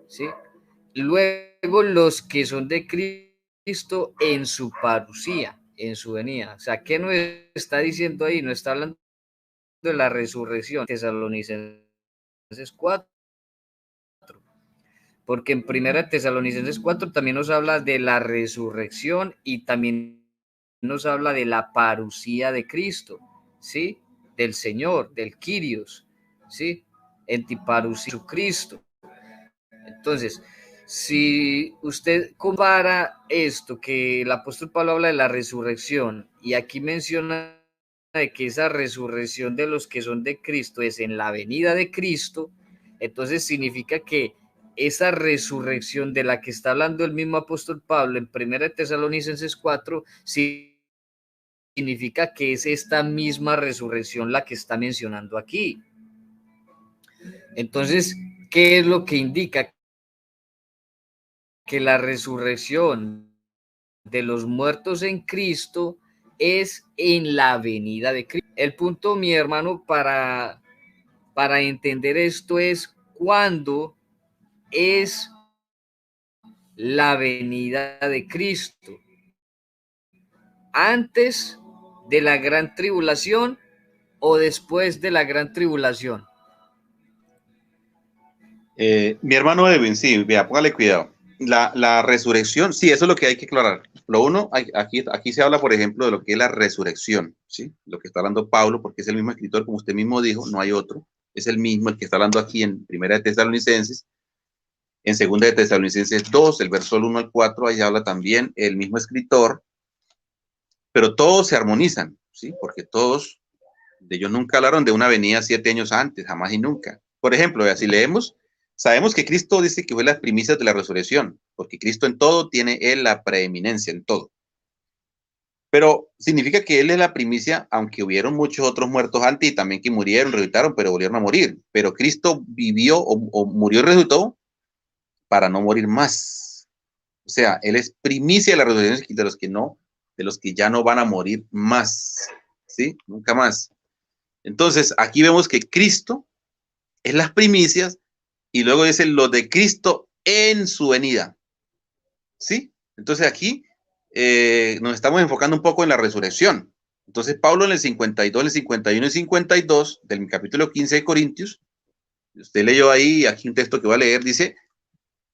¿sí? Luego los que son de Cristo en su parusía, en su venida. O sea, ¿qué nos está diciendo ahí? No está hablando de la resurrección. Tesalonicenses 4, porque en 1 Tesalonicenses 4 también nos habla de la resurrección y también nos habla de la parusía de Cristo, ¿sí? Del Señor, del Kyrios, ¿sí? En tiparusía Cristo. Entonces, si usted compara esto, que el apóstol Pablo habla de la resurrección y aquí menciona de que esa resurrección de los que son de Cristo es en la venida de Cristo, entonces significa que esa resurrección de la que está hablando el mismo apóstol Pablo en 1 Tesalonicenses 4 significa que es esta misma resurrección la que está mencionando aquí. Entonces, ¿qué es lo que indica? Que la resurrección de los muertos en Cristo es en la venida de Cristo. El punto, mi hermano, para para entender esto es cuándo es la venida de Cristo. ¿Antes de la gran tribulación o después de la gran tribulación? Mi hermano Edwin, sí, vea, póngale cuidado. La resurrección, sí, eso es lo que hay que aclarar. Lo uno, aquí se habla, por ejemplo, de lo que es la resurrección, ¿sí? Lo que está hablando Pablo, porque es el mismo escritor, como usted mismo dijo, no hay otro. Es el mismo el que está hablando aquí en Primera de Tesalonicenses. En Segunda de Tesalonicenses 2, el verso 1 al 4, ahí habla también el mismo escritor, pero todos se armonizan, ¿sí? Porque todos de ellos nunca hablaron de una venida 7 años antes, jamás y nunca. Por ejemplo, si leemos, sabemos que Cristo dice que fue las primicias de la resurrección, porque Cristo en todo tiene él la preeminencia, en todo. Pero significa que él es la primicia, aunque hubieron muchos otros muertos antes y también que murieron, resucitaron, pero volvieron a morir. Pero Cristo vivió o murió y resucitó para no morir más. O sea, él es primicia de la resurrección de los que no, de los que ya no van a morir más, ¿sí? Nunca más. Entonces, aquí vemos que Cristo es las primicias y luego dice lo de Cristo en su venida, ¿sí? Entonces aquí nos estamos enfocando un poco en la resurrección. Entonces Pablo en el 52, el 51 y 52 del capítulo 15 de Corintios, usted leyó ahí, aquí un texto que va a leer, dice,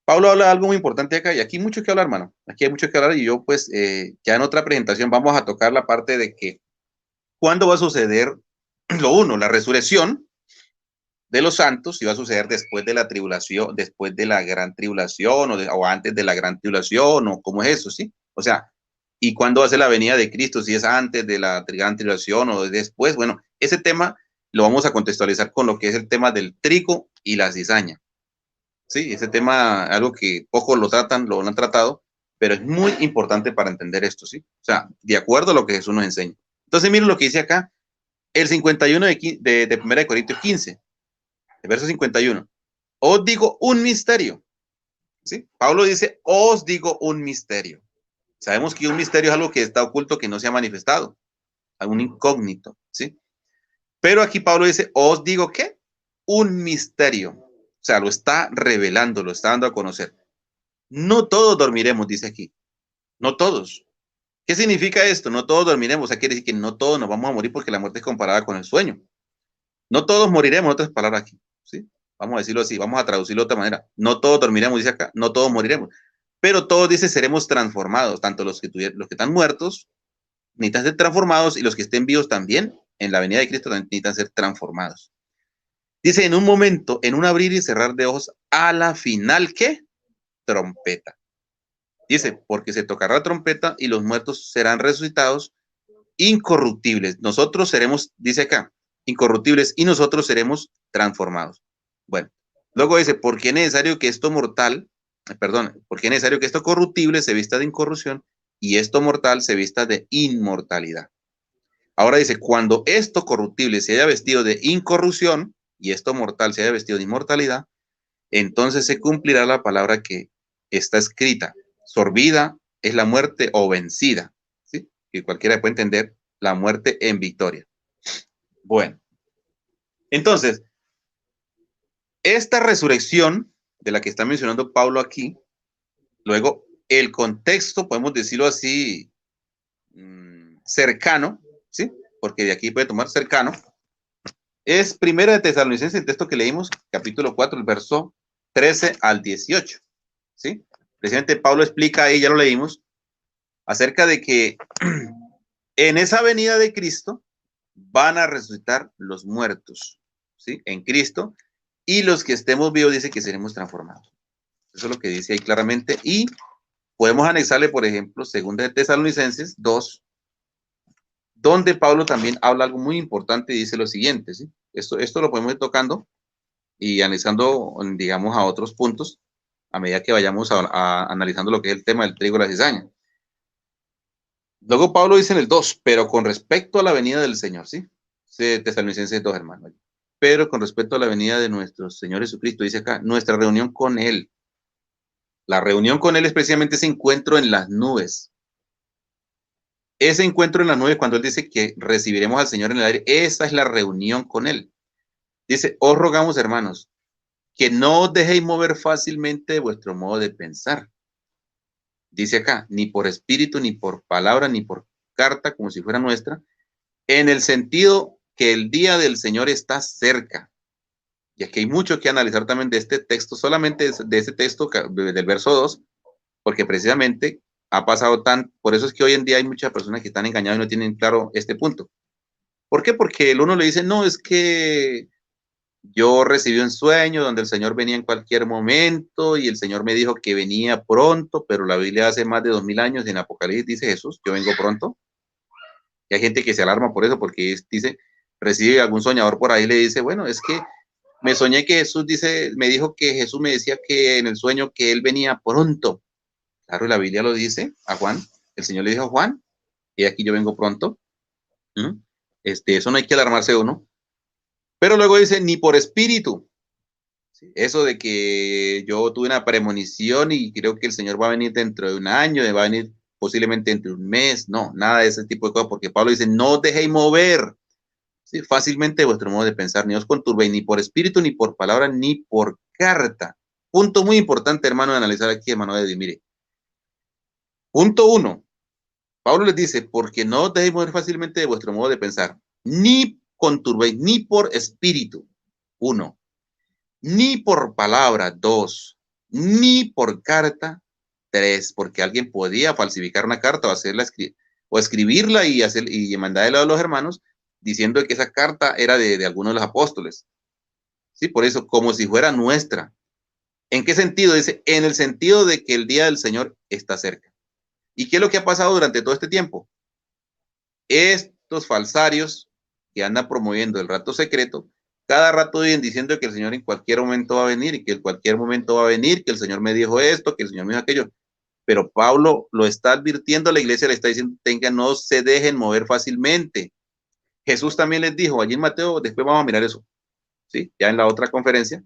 Pablo habla de algo muy importante acá y aquí hay mucho que hablar, hermano. Aquí hay mucho que hablar y yo pues ya en otra presentación vamos a tocar la parte de que cuándo va a suceder lo uno, la resurrección de los santos, si va a suceder después de la tribulación, después de la gran tribulación o antes de la gran tribulación o cómo es eso, ¿sí? O sea, ¿y cuándo va a ser la venida de Cristo? Si es antes de la gran tribulación o después. Bueno, ese tema lo vamos a contextualizar con lo que es el tema del trigo y la cizaña. Sí, ese tema, algo que pocos lo tratan, lo han tratado, pero es muy importante para entender esto, ¿sí? O sea, de acuerdo a lo que Jesús nos enseña. Entonces, miren lo que dice acá, el 51 de 1 Corintios 15, el verso 51. Os digo un misterio, ¿sí? Pablo dice, os digo un misterio. Sabemos que un misterio es algo que está oculto, que no se ha manifestado, algún incógnito, ¿sí? Pero aquí Pablo dice, os digo, ¿qué? Un misterio. O sea, lo está revelando, lo está dando a conocer. No todos dormiremos, dice aquí. No todos. ¿Qué significa esto? No todos dormiremos. O sea, quiere decir que no todos nos vamos a morir porque la muerte es comparada con el sueño. No todos moriremos, otras palabras aquí, ¿sí? Vamos a decirlo así, vamos a traducirlo de otra manera. No todos dormiremos, dice acá, no todos moriremos. Pero todos, dice, seremos transformados, tanto los que están muertos necesitan ser transformados y los que estén vivos también, en la venida de Cristo, también necesitan ser transformados. Dice, en un momento, en un abrir y cerrar de ojos, a la final, ¿qué? Trompeta. Dice, porque se tocará la trompeta y los muertos serán resucitados incorruptibles. Nosotros seremos, dice acá, incorruptibles y nosotros seremos transformados. Bueno, luego dice, porque es necesario que esto mortal, porque es necesario que esto corruptible se vista de incorrupción y esto mortal se vista de inmortalidad. Ahora dice, cuando esto corruptible se haya vestido de incorrupción y esto mortal se haya vestido de inmortalidad, entonces se cumplirá la palabra que está escrita. Sorbida es la muerte o vencida, ¿sí? Que cualquiera puede entender la muerte en victoria. Bueno, entonces, esta resurrección de la que está mencionando Pablo aquí, luego el contexto, podemos decirlo así, cercano, ¿sí? Porque de aquí puede tomar cercano, es Primera de Tesalonicenses, el texto que leímos, capítulo 4, el verso 13 al 18, ¿sí? Precisamente Pablo explica ahí, ya lo leímos, acerca de que en esa venida de Cristo van a resucitar los muertos, ¿sí? En Cristo, y los que estemos vivos dice que seremos transformados. Eso es lo que dice ahí claramente, y podemos anexarle, por ejemplo, Segunda de Tesalonicenses 2, donde Pablo también habla algo muy importante y dice lo siguiente, ¿sí? Esto lo podemos ir tocando y analizando, digamos, a otros puntos a medida que vayamos analizando lo que es el tema del trigo y la cizaña. Luego Pablo dice en el 2, pero con respecto a la venida del Señor, ¿sí? Tesalonicenses 2, hermanos. Pero con respecto a la venida de nuestro Señor Jesucristo, dice acá, nuestra reunión con Él. La reunión con Él es precisamente ese encuentro en las nubes. Ese encuentro en las nubes, cuando Él dice que recibiremos al Señor en el aire, esa es la reunión con Él. Dice, os rogamos, hermanos, que no os dejéis mover fácilmente de vuestro modo de pensar. Dice acá, ni por espíritu, ni por palabra, ni por carta, como si fuera nuestra, en el sentido que el día del Señor está cerca. Y aquí hay mucho que analizar también de este texto, solamente de este texto del verso 2, porque precisamente ha pasado por eso es que hoy en día hay muchas personas que están engañadas y no tienen claro este punto. ¿Por qué? Porque el uno le dice, no, es que yo recibí un sueño donde el Señor venía en cualquier momento y el Señor me dijo que venía pronto, pero la Biblia hace más de 2000 años en Apocalipsis dice Jesús, yo vengo pronto. Y hay gente que se alarma por eso, porque dice, recibe algún soñador por ahí y le dice, bueno, es que me soñé que Jesús dice, me dijo que Jesús me decía que en el sueño que él venía pronto. Claro, la Biblia lo dice a Juan, el Señor le dijo a Juan, y aquí yo vengo pronto. Eso no hay que alarmarse uno. Pero luego dice, ni por espíritu. Eso de que yo tuve una premonición y creo que el Señor va a venir dentro de un año, va a venir posiblemente dentro de un mes. No, nada de ese tipo de cosas, porque Pablo dice, no os dejéis mover fácilmente vuestro modo de pensar, ni os conturbéis, ni por espíritu, ni por palabra, ni por carta. Punto muy importante, hermano, de analizar aquí, hermano Eddie. Mire, punto 1. Pablo les dice, porque no os dejéis mover fácilmente de vuestro modo de pensar, ni conturbéis, ni por espíritu, 1, ni por palabra, 2, ni por carta, 3, porque alguien podía falsificar una carta o escribirla y mandarla a los hermanos diciendo que esa carta era de alguno de los apóstoles. Sí, por eso, como si fuera nuestra. ¿En qué sentido? Dice, en el sentido de que el día del Señor está cerca. ¿Y qué es lo que ha pasado durante todo este tiempo? Estos falsarios que andan promoviendo el rato secreto, cada rato vienen diciendo que el Señor en cualquier momento va a venir y que en cualquier momento va a venir, que el Señor me dijo esto, que el Señor me dijo aquello. Pero Pablo lo está advirtiendo, la iglesia le está diciendo, no se dejen mover fácilmente. Jesús también les dijo, allí en Mateo, después vamos a mirar eso, ¿sí? Ya en la otra conferencia,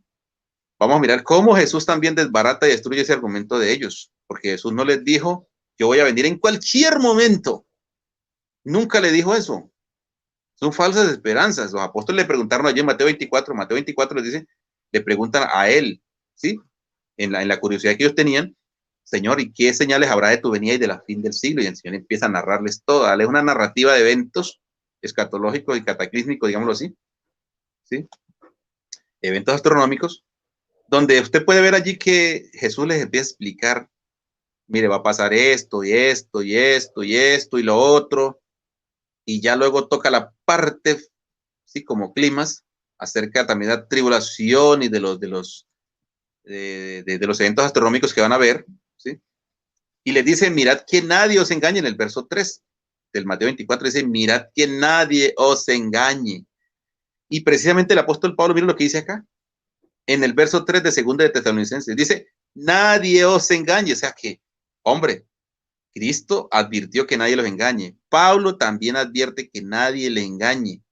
vamos a mirar cómo Jesús también desbarata y destruye ese argumento de ellos, porque Jesús no les dijo, yo voy a venir en cualquier momento. Nunca le dijo eso. Son falsas esperanzas. Los apóstoles le preguntaron allí en Mateo 24 les dice, le preguntan a él, ¿sí? En la curiosidad que ellos tenían, Señor, ¿y qué señales habrá de tu venida y de la fin del siglo? Y el Señor empieza a narrarles todo, a darles una narrativa de eventos escatológicos y cataclísmicos, digámoslo así, ¿sí? Eventos astronómicos, donde usted puede ver allí que Jesús les empieza a explicar, mire, va a pasar esto y esto y esto y esto y lo otro, y ya luego toca la parte, sí, como climas, acerca también de la tribulación y de los eventos astronómicos que van a ver, ¿sí? Y les dice, mirad que nadie os engañe, en el verso 3 del Mateo 24, dice, mirad que nadie os engañe. Y precisamente el apóstol Pablo, mira lo que dice acá, en el verso 3 de 2 de Tesalonicenses, dice, nadie os engañe, o sea que, hombre, Cristo advirtió que nadie los engañe. Pablo también advierte que nadie le engañe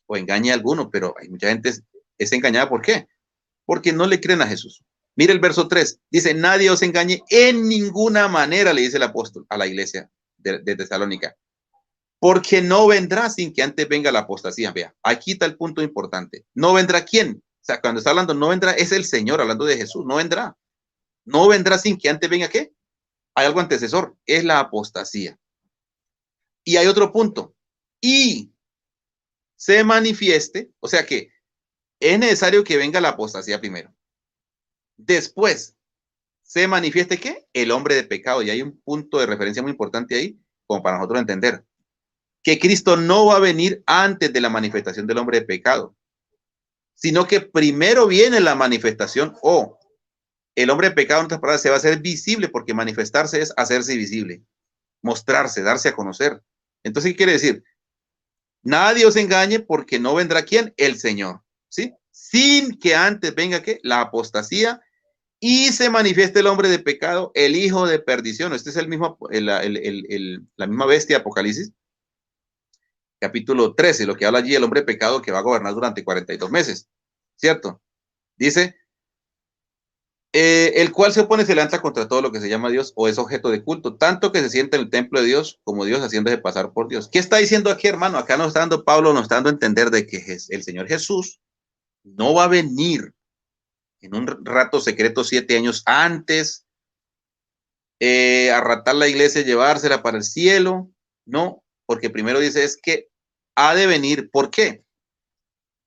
o engañe a alguno, pero hay mucha gente es engañada. ¿Por qué? Porque no le creen a Jesús. Mire el verso 3, dice, nadie os engañe en ninguna manera, le dice el apóstol a la iglesia de Tesalónica, porque no vendrá sin que antes venga la apostasía. Vea, aquí está el punto importante. ¿No vendrá quién? O sea, cuando está hablando no vendrá, es el Señor hablando de Jesús, no vendrá. No vendrá sin que antes venga ¿qué? Hay algo antecesor, es la apostasía. Y hay otro punto. Y se manifieste, o sea que es necesario que venga la apostasía primero. Después, se manifieste ¿qué? El hombre de pecado. Y hay un punto de referencia muy importante ahí, como para nosotros entender. Que Cristo no va a venir antes de la manifestación del hombre de pecado, sino que primero viene la manifestación o el hombre de pecado, en otras palabras, se va a hacer visible, porque manifestarse es hacerse visible, mostrarse, darse a conocer. Entonces, ¿qué quiere decir? Nadie os engañe, porque no vendrá ¿quién? El Señor, ¿sí? Sin que antes venga ¿qué? La apostasía y se manifieste el hombre de pecado, el hijo de perdición. Este es el mismo, la misma bestia de Apocalipsis, capítulo 13, lo que habla allí el hombre de pecado que va a gobernar durante 42 meses, ¿cierto? Dice, el cual se opone, se levanta contra todo lo que se llama Dios o es objeto de culto, tanto que se siente en el templo de Dios como Dios haciéndose pasar por Dios. ¿Qué está diciendo aquí, hermano? Acá nos está dando Pablo, nos está dando a entender de que el Señor Jesús no va a venir en un rato secreto 7 años antes, arratar la iglesia, llevársela para el cielo. No, porque primero dice es que ha de venir. ¿Por qué?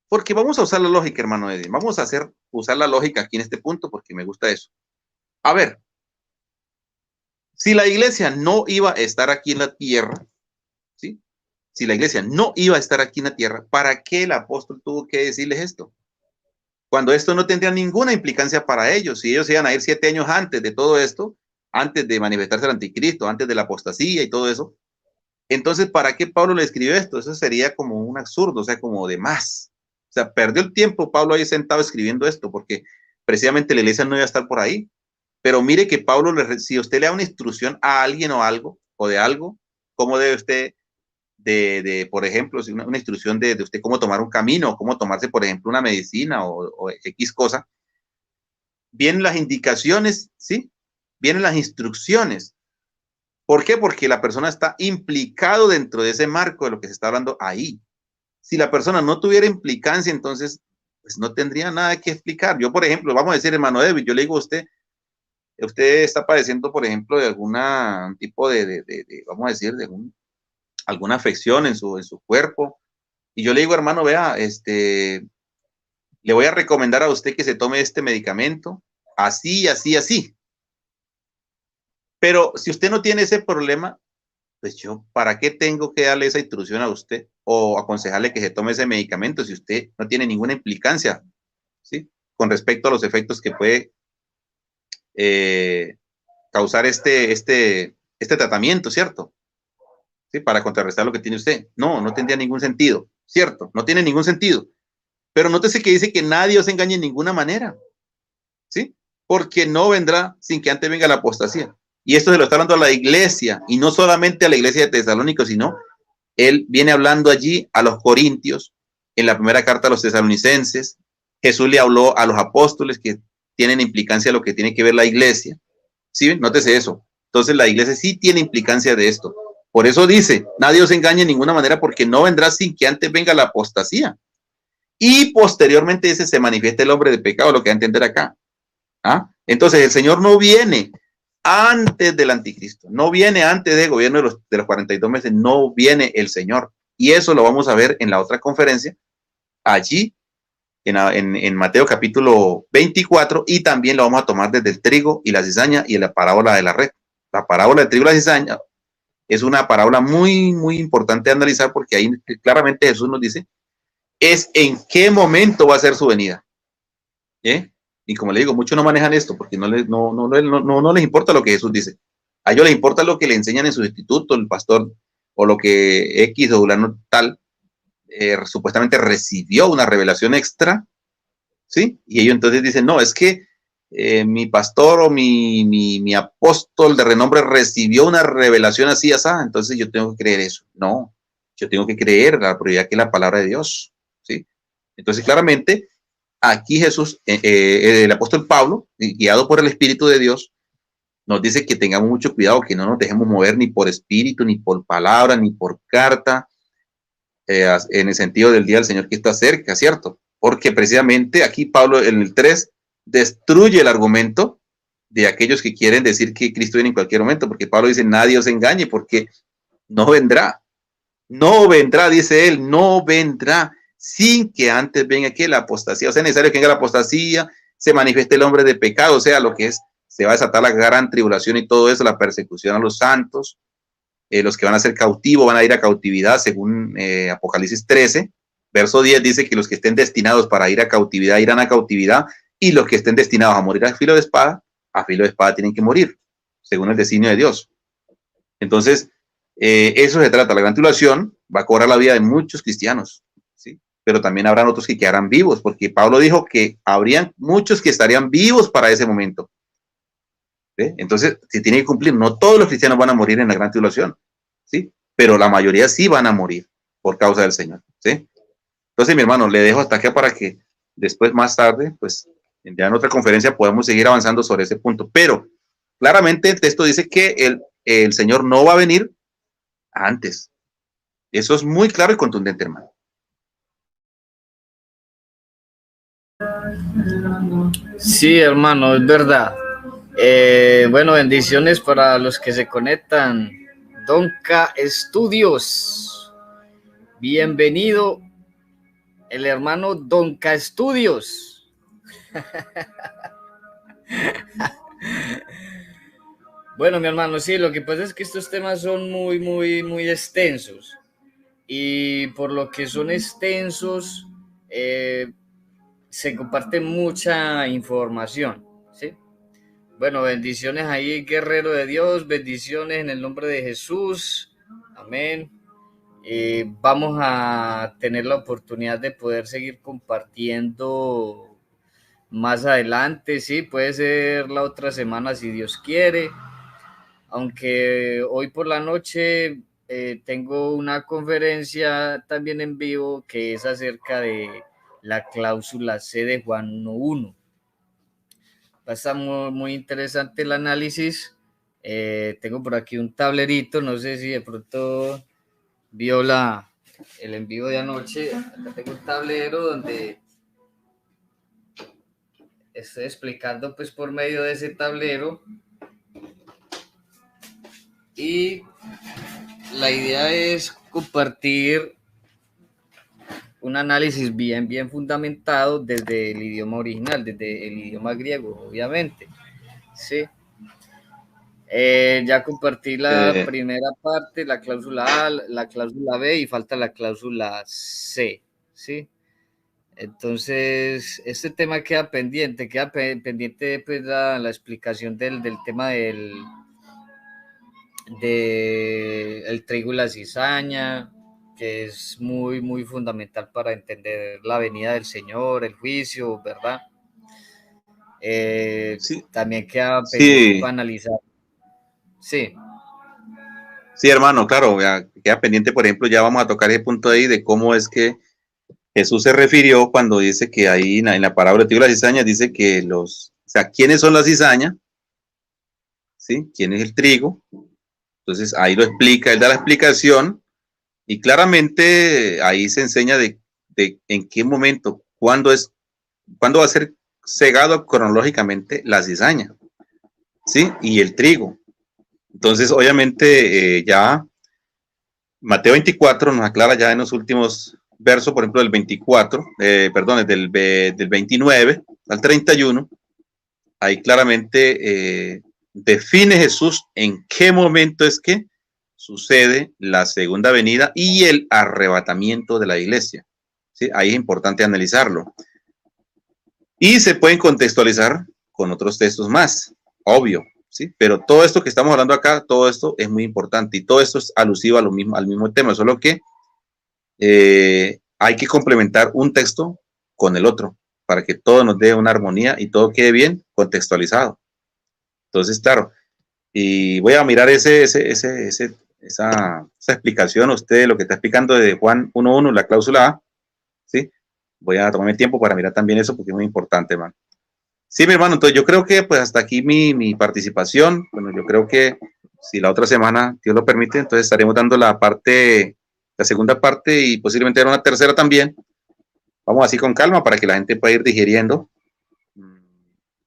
Porque vamos a usar la lógica, hermano Edwin. Vamos a usar la lógica aquí en este punto porque me gusta eso. A ver, si la iglesia no iba a estar aquí en la tierra, ¿sí? Si la iglesia no iba a estar aquí en la tierra, ¿para qué el apóstol tuvo que decirles esto? Cuando esto no tendría ninguna implicancia para ellos. Si ellos iban a ir 7 años antes de todo esto, antes de manifestarse el anticristo, antes de la apostasía y todo eso, entonces, ¿para qué Pablo le escribió esto? Eso sería como un absurdo, o sea, como de más. O sea, perdió el tiempo Pablo ahí sentado escribiendo esto, porque precisamente la iglesia no iba a estar por ahí. Pero mire que Pablo, si usted le da una instrucción a alguien o algo, o de algo, ¿cómo debe usted, por ejemplo, una instrucción de usted cómo tomar un camino, cómo tomarse, por ejemplo, una medicina o X cosa? Vienen las indicaciones, ¿sí? Vienen las instrucciones. ¿Por qué? Porque la persona está implicado dentro de ese marco de lo que se está hablando ahí. Si la persona no tuviera implicancia, entonces pues no tendría nada que explicar. Yo, por ejemplo, vamos a decir, hermano David, yo le digo a usted está padeciendo, por ejemplo, de algún tipo vamos a decir, alguna afección en su cuerpo. Y yo le digo, hermano, vea, le voy a recomendar a usted que se tome este medicamento, así, así, así. Pero si usted no tiene ese problema, pues yo, ¿para qué tengo que darle esa instrucción a usted o aconsejarle que se tome ese medicamento si usted no tiene ninguna implicancia, ¿sí? Con respecto a los efectos que puede causar este tratamiento, ¿cierto? ¿Sí? Para contrarrestar lo que tiene usted. No, no tendría ningún sentido, ¿cierto? No tiene ningún sentido. Pero nótese que dice que nadie os engañe en ninguna manera, ¿sí? Porque no vendrá sin que antes venga la apostasía. Y esto se lo está hablando a la iglesia, y no solamente a la iglesia de Tesalónico, sino él viene hablando allí a los corintios, en la primera carta a los tesalonicenses. Jesús le habló a los apóstoles que tienen implicancia lo que tiene que ver la iglesia. ¿Sí? Nótese eso. Entonces la iglesia sí tiene implicancia de esto. Por eso dice, nadie os engañe de ninguna manera porque no vendrá sin que antes venga la apostasía. Y posteriormente ese se manifiesta el hombre de pecado, lo que va a entender acá. ¿Ah? Entonces el Señor no viene antes del anticristo, no viene antes del gobierno de los 42 meses, no viene el Señor. Y eso lo vamos a ver en la otra conferencia, allí en Mateo capítulo 24, y también lo vamos a tomar desde el trigo y la cizaña y en la parábola de la red. La parábola del trigo y la cizaña es una parábola muy, muy importante de analizar porque ahí claramente Jesús nos dice es en qué momento va a ser su venida. ¿Eh? Y como le digo, muchos no manejan esto porque no les importa lo que Jesús dice. A ellos les importa lo que le enseñan en su instituto, el pastor, o lo que X o tal supuestamente recibió una revelación extra, ¿sí? Y ellos entonces dicen, no, es que mi pastor o mi apóstol de renombre recibió una revelación así, así, entonces yo tengo que creer eso. No, yo tengo que creer la prioridad que es la palabra de Dios, ¿sí? Entonces, claramente, aquí Jesús, el apóstol Pablo, guiado por el Espíritu de Dios, nos dice que tengamos mucho cuidado, que no nos dejemos mover ni por espíritu, ni por palabra, ni por carta, en el sentido del día del Señor que está cerca, ¿cierto? Porque precisamente aquí Pablo en el 3 destruye el argumento de aquellos que quieren decir que Cristo viene en cualquier momento, porque Pablo dice, nadie os engañe, porque no vendrá, dice él, no vendrá sin que antes venga aquí la apostasía. O sea, es necesario que venga la apostasía, se manifieste el hombre de pecado, o sea, lo que es, se va a desatar la gran tribulación y todo eso, la persecución a los santos, los que van a ser cautivos van a ir a cautividad, según Apocalipsis 13, verso 10 dice que los que estén destinados para ir a cautividad irán a cautividad, y los que estén destinados a morir a filo de espada tienen que morir, según el designio de Dios. Entonces, eso se trata, la gran tribulación va a cobrar la vida de muchos cristianos, ¿sí? Pero también habrán otros que quedarán vivos, porque Pablo dijo que habrían muchos que estarían vivos para ese momento. ¿Sí? Entonces, se tiene que cumplir, no todos los cristianos van a morir en la gran tribulación, ¿sí? Pero la mayoría sí van a morir por causa del Señor, ¿sí? Entonces, mi hermano, le dejo hasta acá para que después, más tarde, pues, ya en otra conferencia podamos seguir avanzando sobre ese punto. Pero, claramente el texto dice que el Señor no va a venir antes. Eso es muy claro y contundente, hermano. Sí, hermano, es verdad. Bueno, bendiciones para los que se conectan. Donca Estudios. Bienvenido, el hermano Donca Estudios. Bueno, mi hermano, sí, lo que pasa es que estos temas son muy extensos. Y por lo que son extensos, se comparte mucha información, ¿sí? Bueno, bendiciones ahí, guerrero de Dios, bendiciones en el nombre de Jesús, amén. Vamos a tener la oportunidad de poder seguir compartiendo más adelante, sí, puede ser la otra semana si Dios quiere, aunque hoy por la noche tengo una conferencia también en vivo que es acerca de la cláusula C de Juan 1.1. Va a estar muy interesante el análisis. Tengo por aquí un tablerito, no sé si de pronto vio el envío de anoche. Acá tengo un tablero donde estoy explicando pues por medio de ese tablero, y la idea es compartir un análisis bien fundamentado desde el idioma original, desde el idioma griego, obviamente. Sí. Ya compartí la Eh, primera parte, la cláusula A, la cláusula B y falta la cláusula C, ¿sí? Entonces, este tema queda pendiente pues la explicación del tema del trigo y la cizaña, que es muy fundamental para entender la venida del Señor, el juicio, ¿verdad? sí, También queda pendiente sí, para analizar. Sí, sí, hermano, claro, ya queda pendiente, por ejemplo, ya vamos a tocar ese punto ahí de cómo es que Jesús se refirió cuando dice que ahí en la parábola de las cizañas dice que o sea, ¿quiénes son las cizañas? ¿Sí? ¿Quién es el trigo? Entonces ahí lo explica, él da la explicación y claramente ahí se enseña de en qué momento, cuándo va a ser cegado cronológicamente la cizaña, ¿sí? Y el trigo. Entonces, obviamente, ya Mateo 24 nos aclara ya en los últimos versos, por ejemplo, del 24, perdón, del 29 al 31, ahí claramente define Jesús en qué momento es que sucede la segunda venida y el arrebatamiento de la iglesia. ¿Sí? Ahí es importante analizarlo. Y se pueden contextualizar con otros textos más, obvio, ¿sí? Pero todo esto que estamos hablando acá, todo esto es muy importante y todo esto es alusivo a al mismo tema, solo que hay que complementar un texto con el otro para que todo nos dé una armonía y todo quede bien contextualizado. Entonces, claro, y voy a mirar esa explicación, usted lo que está explicando de Juan 1.1, la cláusula A, ¿sí? Voy a tomarme tiempo para mirar también eso porque es muy importante, man. Sí, mi hermano, entonces yo creo que pues hasta aquí mi participación. Bueno, yo creo que si la otra semana, Dios lo permite, entonces estaremos dando la segunda parte y posiblemente una tercera también. Vamos así con calma para que la gente pueda ir digiriendo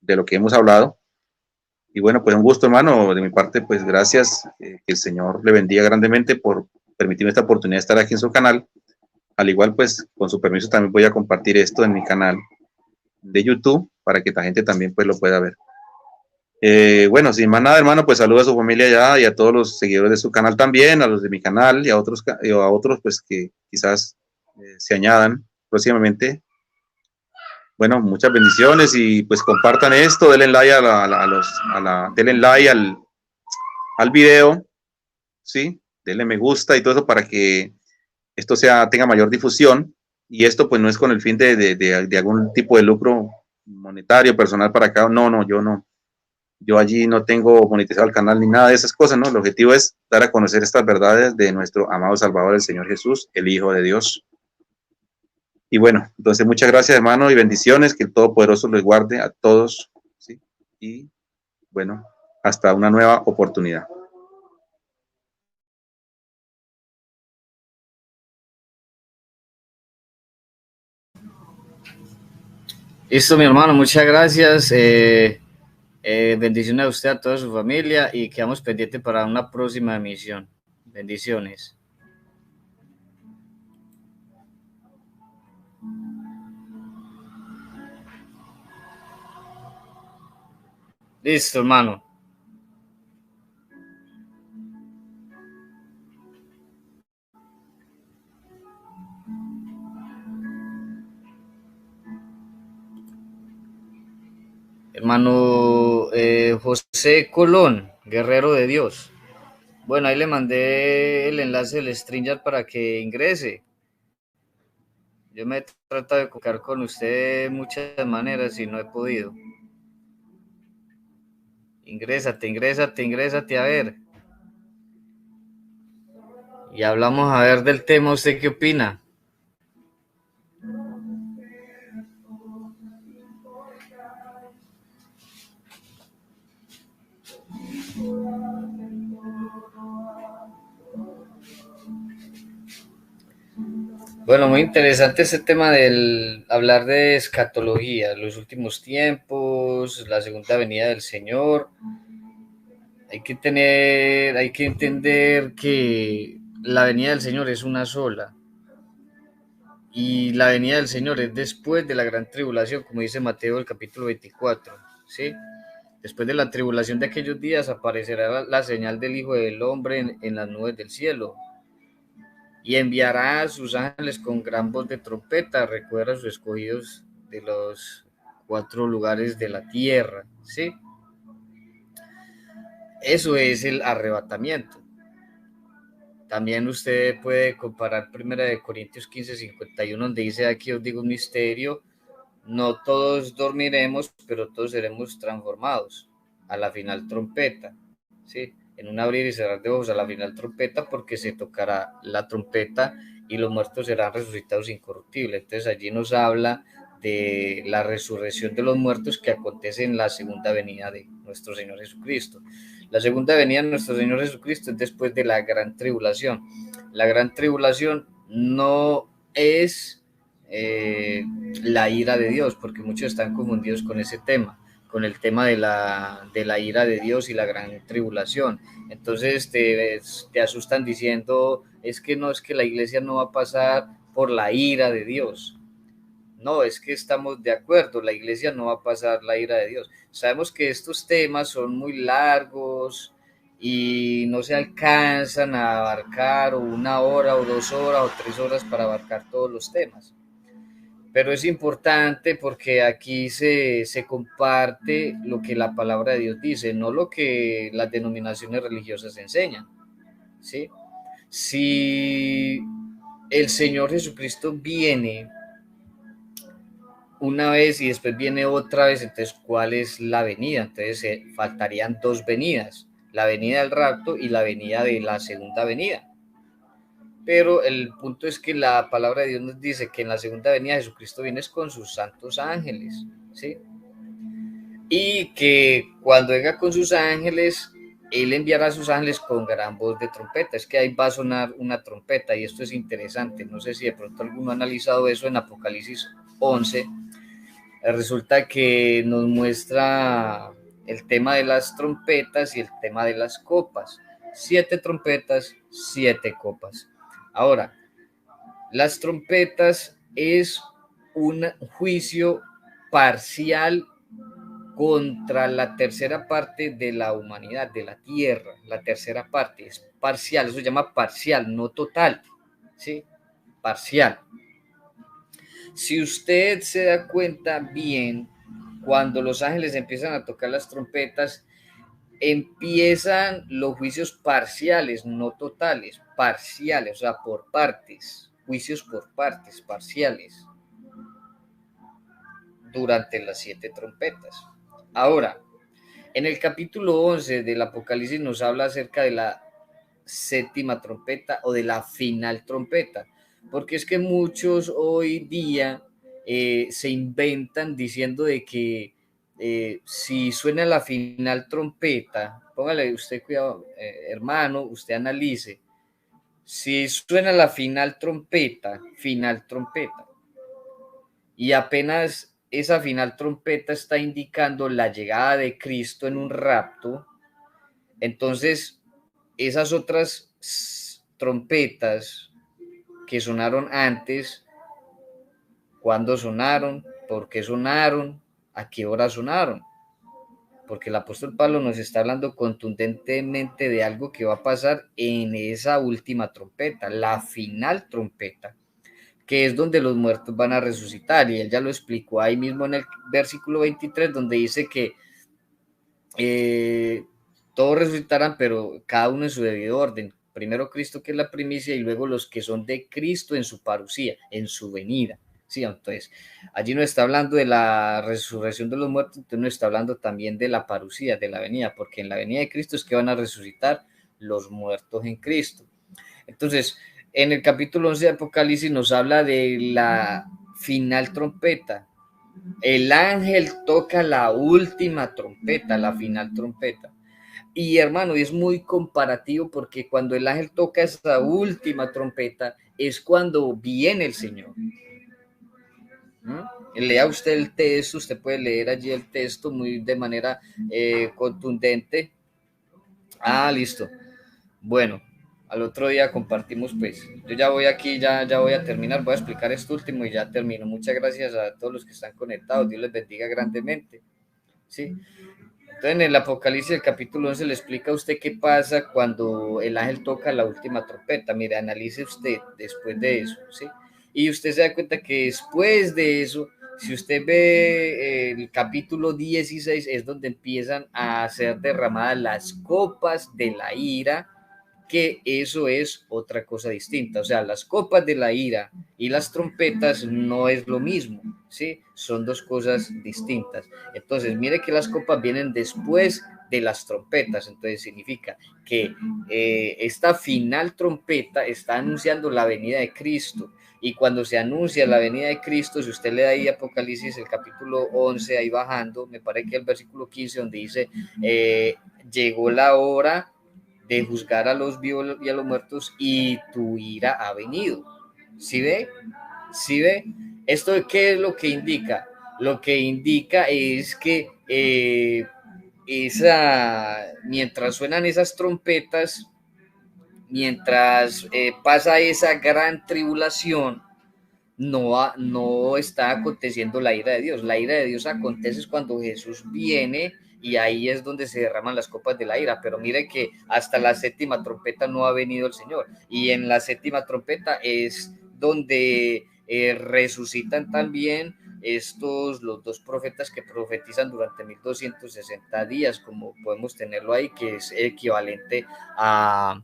de lo que hemos hablado. Y bueno, pues un gusto, hermano, de mi parte, pues gracias, que el Señor le bendiga grandemente por permitirme esta oportunidad de estar aquí en su canal. Al igual, pues, con su permiso también voy a compartir esto en mi canal de YouTube para que la gente también pues lo pueda ver. Bueno, sin más nada, hermano, pues saludo a su familia ya y a todos los seguidores de su canal también, a los de mi canal y a otros pues que quizás se añadan próximamente. Bueno, muchas bendiciones y pues compartan esto, denle like denle like al video, ¿sí? Denle me gusta y todo eso para que esto tenga mayor difusión, y esto pues no es con el fin de algún tipo de lucro monetario, personal para acá, no, yo no. Yo allí no tengo monetizado el canal ni nada de esas cosas, ¿no? El objetivo es dar a conocer estas verdades de nuestro amado Salvador, el Señor Jesús, el Hijo de Dios. Y bueno, entonces muchas gracias, hermano, y bendiciones, que el Todopoderoso les guarde a todos, ¿sí? Y bueno, hasta una nueva oportunidad. Listo, mi hermano, muchas gracias. Bendiciones a usted, a toda su familia y quedamos pendientes para una próxima emisión. Bendiciones. Listo, hermano. Hermano José Colón, guerrero de Dios. Bueno, ahí le mandé el enlace del StreamYard para que ingrese. Yo me he tratado de comunicar con usted de muchas maneras y no he podido. Ingrésate, a ver. Y hablamos a ver del tema, ¿usted qué opina? Bueno, muy interesante ese tema del hablar de escatología, los últimos tiempos, la segunda venida del Señor. Hay que entender que la venida del Señor es una sola. Y la venida del Señor es después de la gran tribulación, como dice Mateo el capítulo 24, ¿sí? Después de la tribulación de aquellos días aparecerá la señal del Hijo del Hombre en las nubes del cielo y enviará a sus ángeles con gran voz de trompeta, recuerda a sus escogidos de los 4 lugares de la tierra, ¿sí? Eso es el arrebatamiento. También usted puede comparar 1 Corintios 15:51, donde dice: aquí os digo un misterio, no todos dormiremos, pero todos seremos transformados a la final trompeta, ¿sí? En un abrir y cerrar de ojos a la final trompeta, porque se tocará la trompeta y los muertos serán resucitados incorruptibles. Entonces allí nos habla de la resurrección de los muertos que acontece en la segunda venida de nuestro Señor Jesucristo. La segunda venida de nuestro Señor Jesucristo es después de la gran tribulación. La gran tribulación no es la ira de Dios, porque muchos están confundidos con ese tema, con el tema de la ira de Dios y la gran tribulación. Entonces te asustan diciendo, es que no, es que la iglesia no va a pasar por la ira de Dios. No, es que estamos de acuerdo, la iglesia no va a pasar la ira de Dios. Sabemos que estos temas son muy largos y no se alcanzan a abarcar o 1 hora o 2 horas o 3 horas para abarcar todos los temas. Pero es importante porque aquí se comparte lo que la palabra de Dios dice, no lo que las denominaciones religiosas enseñan, ¿sí? Si el Señor Jesucristo viene una vez y después viene otra vez, entonces, ¿cuál es la venida? Entonces, faltarían 2 venidas, la venida del rapto y la venida de la segunda venida. Pero el punto es que la palabra de Dios nos dice que en la segunda venida Jesucristo viene con sus santos ángeles, ¿sí? Y que cuando venga con sus ángeles, Él enviará a sus ángeles con gran voz de trompeta. Es que ahí va a sonar una trompeta y esto es interesante. No sé si de pronto alguno ha analizado eso en Apocalipsis 11. Resulta que nos muestra el tema de las trompetas y el tema de las copas. 7 trompetas, 7 copas. Ahora, las trompetas es un juicio parcial contra la tercera parte de la humanidad, de la tierra. La tercera parte es parcial, eso se llama parcial, no total, ¿sí? Parcial. Si usted se da cuenta bien, cuando los ángeles empiezan a tocar las trompetas, empiezan los juicios parciales, no totales, parciales, o sea, por partes, juicios por partes, parciales, durante las 7 trompetas. Ahora, en el capítulo 11 del Apocalipsis nos habla acerca de la séptima trompeta o de la final trompeta, porque es que muchos hoy día se inventan diciendo de que si suena la final trompeta, póngale usted cuidado, hermano, usted analice, si suena la final trompeta, y apenas esa final trompeta está indicando la llegada de Cristo en un rapto. Entonces, esas otras trompetas que sonaron antes, ¿cuándo sonaron? ¿Por qué sonaron? ¿A qué hora sonaron? Porque el apóstol Pablo nos está hablando contundentemente de algo que va a pasar en esa última trompeta, la final trompeta, que es donde los muertos van a resucitar. Y él ya lo explicó ahí mismo en el versículo 23, donde dice que todos resucitarán, pero cada uno en su debido orden. Primero Cristo, que es la primicia, y luego los que son de Cristo en su parucía, en su venida. Sí, entonces, allí no está hablando de la resurrección de los muertos, entonces no está hablando también de la parucía, de la venida, porque en la venida de Cristo es que van a resucitar los muertos en Cristo. Entonces, en el capítulo 11 de Apocalipsis nos habla de la final trompeta. El ángel toca la última trompeta, la final trompeta. Y hermano, es muy comparativo porque cuando el ángel toca esa última trompeta es cuando viene el Señor. Lea usted el texto, usted puede leer allí el texto muy de manera contundente. Ah, listo. Bueno, al otro día compartimos pues. Yo ya voy aquí, ya voy a terminar, voy a explicar esto último y ya termino. Muchas gracias a todos los que están conectados, Dios les bendiga grandemente. ¿Sí? Entonces en el Apocalipsis, el capítulo 11, le explica a usted qué pasa cuando el ángel toca la última trompeta. Mire, analice usted después de eso, ¿sí? Y usted se da cuenta que después de eso, si usted ve el capítulo 16, es donde empiezan a ser derramadas las copas de la ira, que eso es otra cosa distinta. O sea, las copas de la ira y las trompetas no es lo mismo, ¿sí? Son dos cosas distintas. Entonces, mire que las copas vienen después de las trompetas, entonces significa que esta final trompeta está anunciando la venida de Cristo, y cuando se anuncia la venida de Cristo, si usted le da ahí Apocalipsis, el capítulo 11, ahí bajando, me parece que el versículo 15, donde dice, llegó la hora de juzgar a los vivos y a los muertos, y tu ira ha venido. ¿Sí ve? ¿Sí ve? ¿Esto qué es lo que indica? Lo que indica es que mientras suenan esas trompetas, mientras pasa esa gran tribulación, no está aconteciendo la ira de Dios. La ira de Dios acontece cuando Jesús viene, y ahí es donde se derraman las copas de la ira. Pero mire que hasta la séptima trompeta no ha venido el Señor, y en la séptima trompeta es donde resucitan también los dos profetas que profetizan durante 1260 días, como podemos tenerlo ahí, que es equivalente a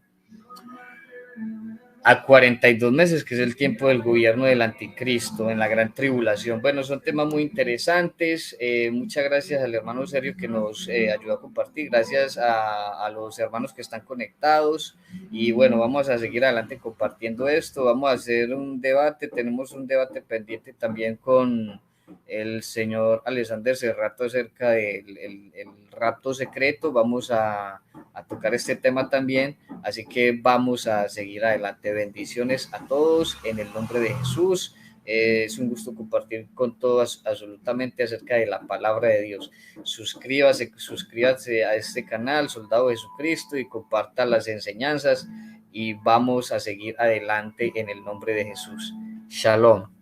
42 meses, que es el tiempo del gobierno del anticristo en la gran tribulación. Bueno, son temas muy interesantes. Muchas gracias al hermano Sergio que nos ayudó a compartir. Gracias a los hermanos que están conectados. Y bueno, vamos a seguir adelante compartiendo esto. Vamos a hacer un debate. Tenemos un debate pendiente también con el señor Alexander Serrato acerca del el rapto secreto. Vamos a tocar este tema también, así que vamos a seguir adelante. Bendiciones a todos en el nombre de Jesús. Es un gusto compartir con todos absolutamente acerca de la palabra de Dios. Suscríbase a este canal, Soldado de Jesucristo, y comparta las enseñanzas, y vamos a seguir adelante en el nombre de Jesús. Shalom.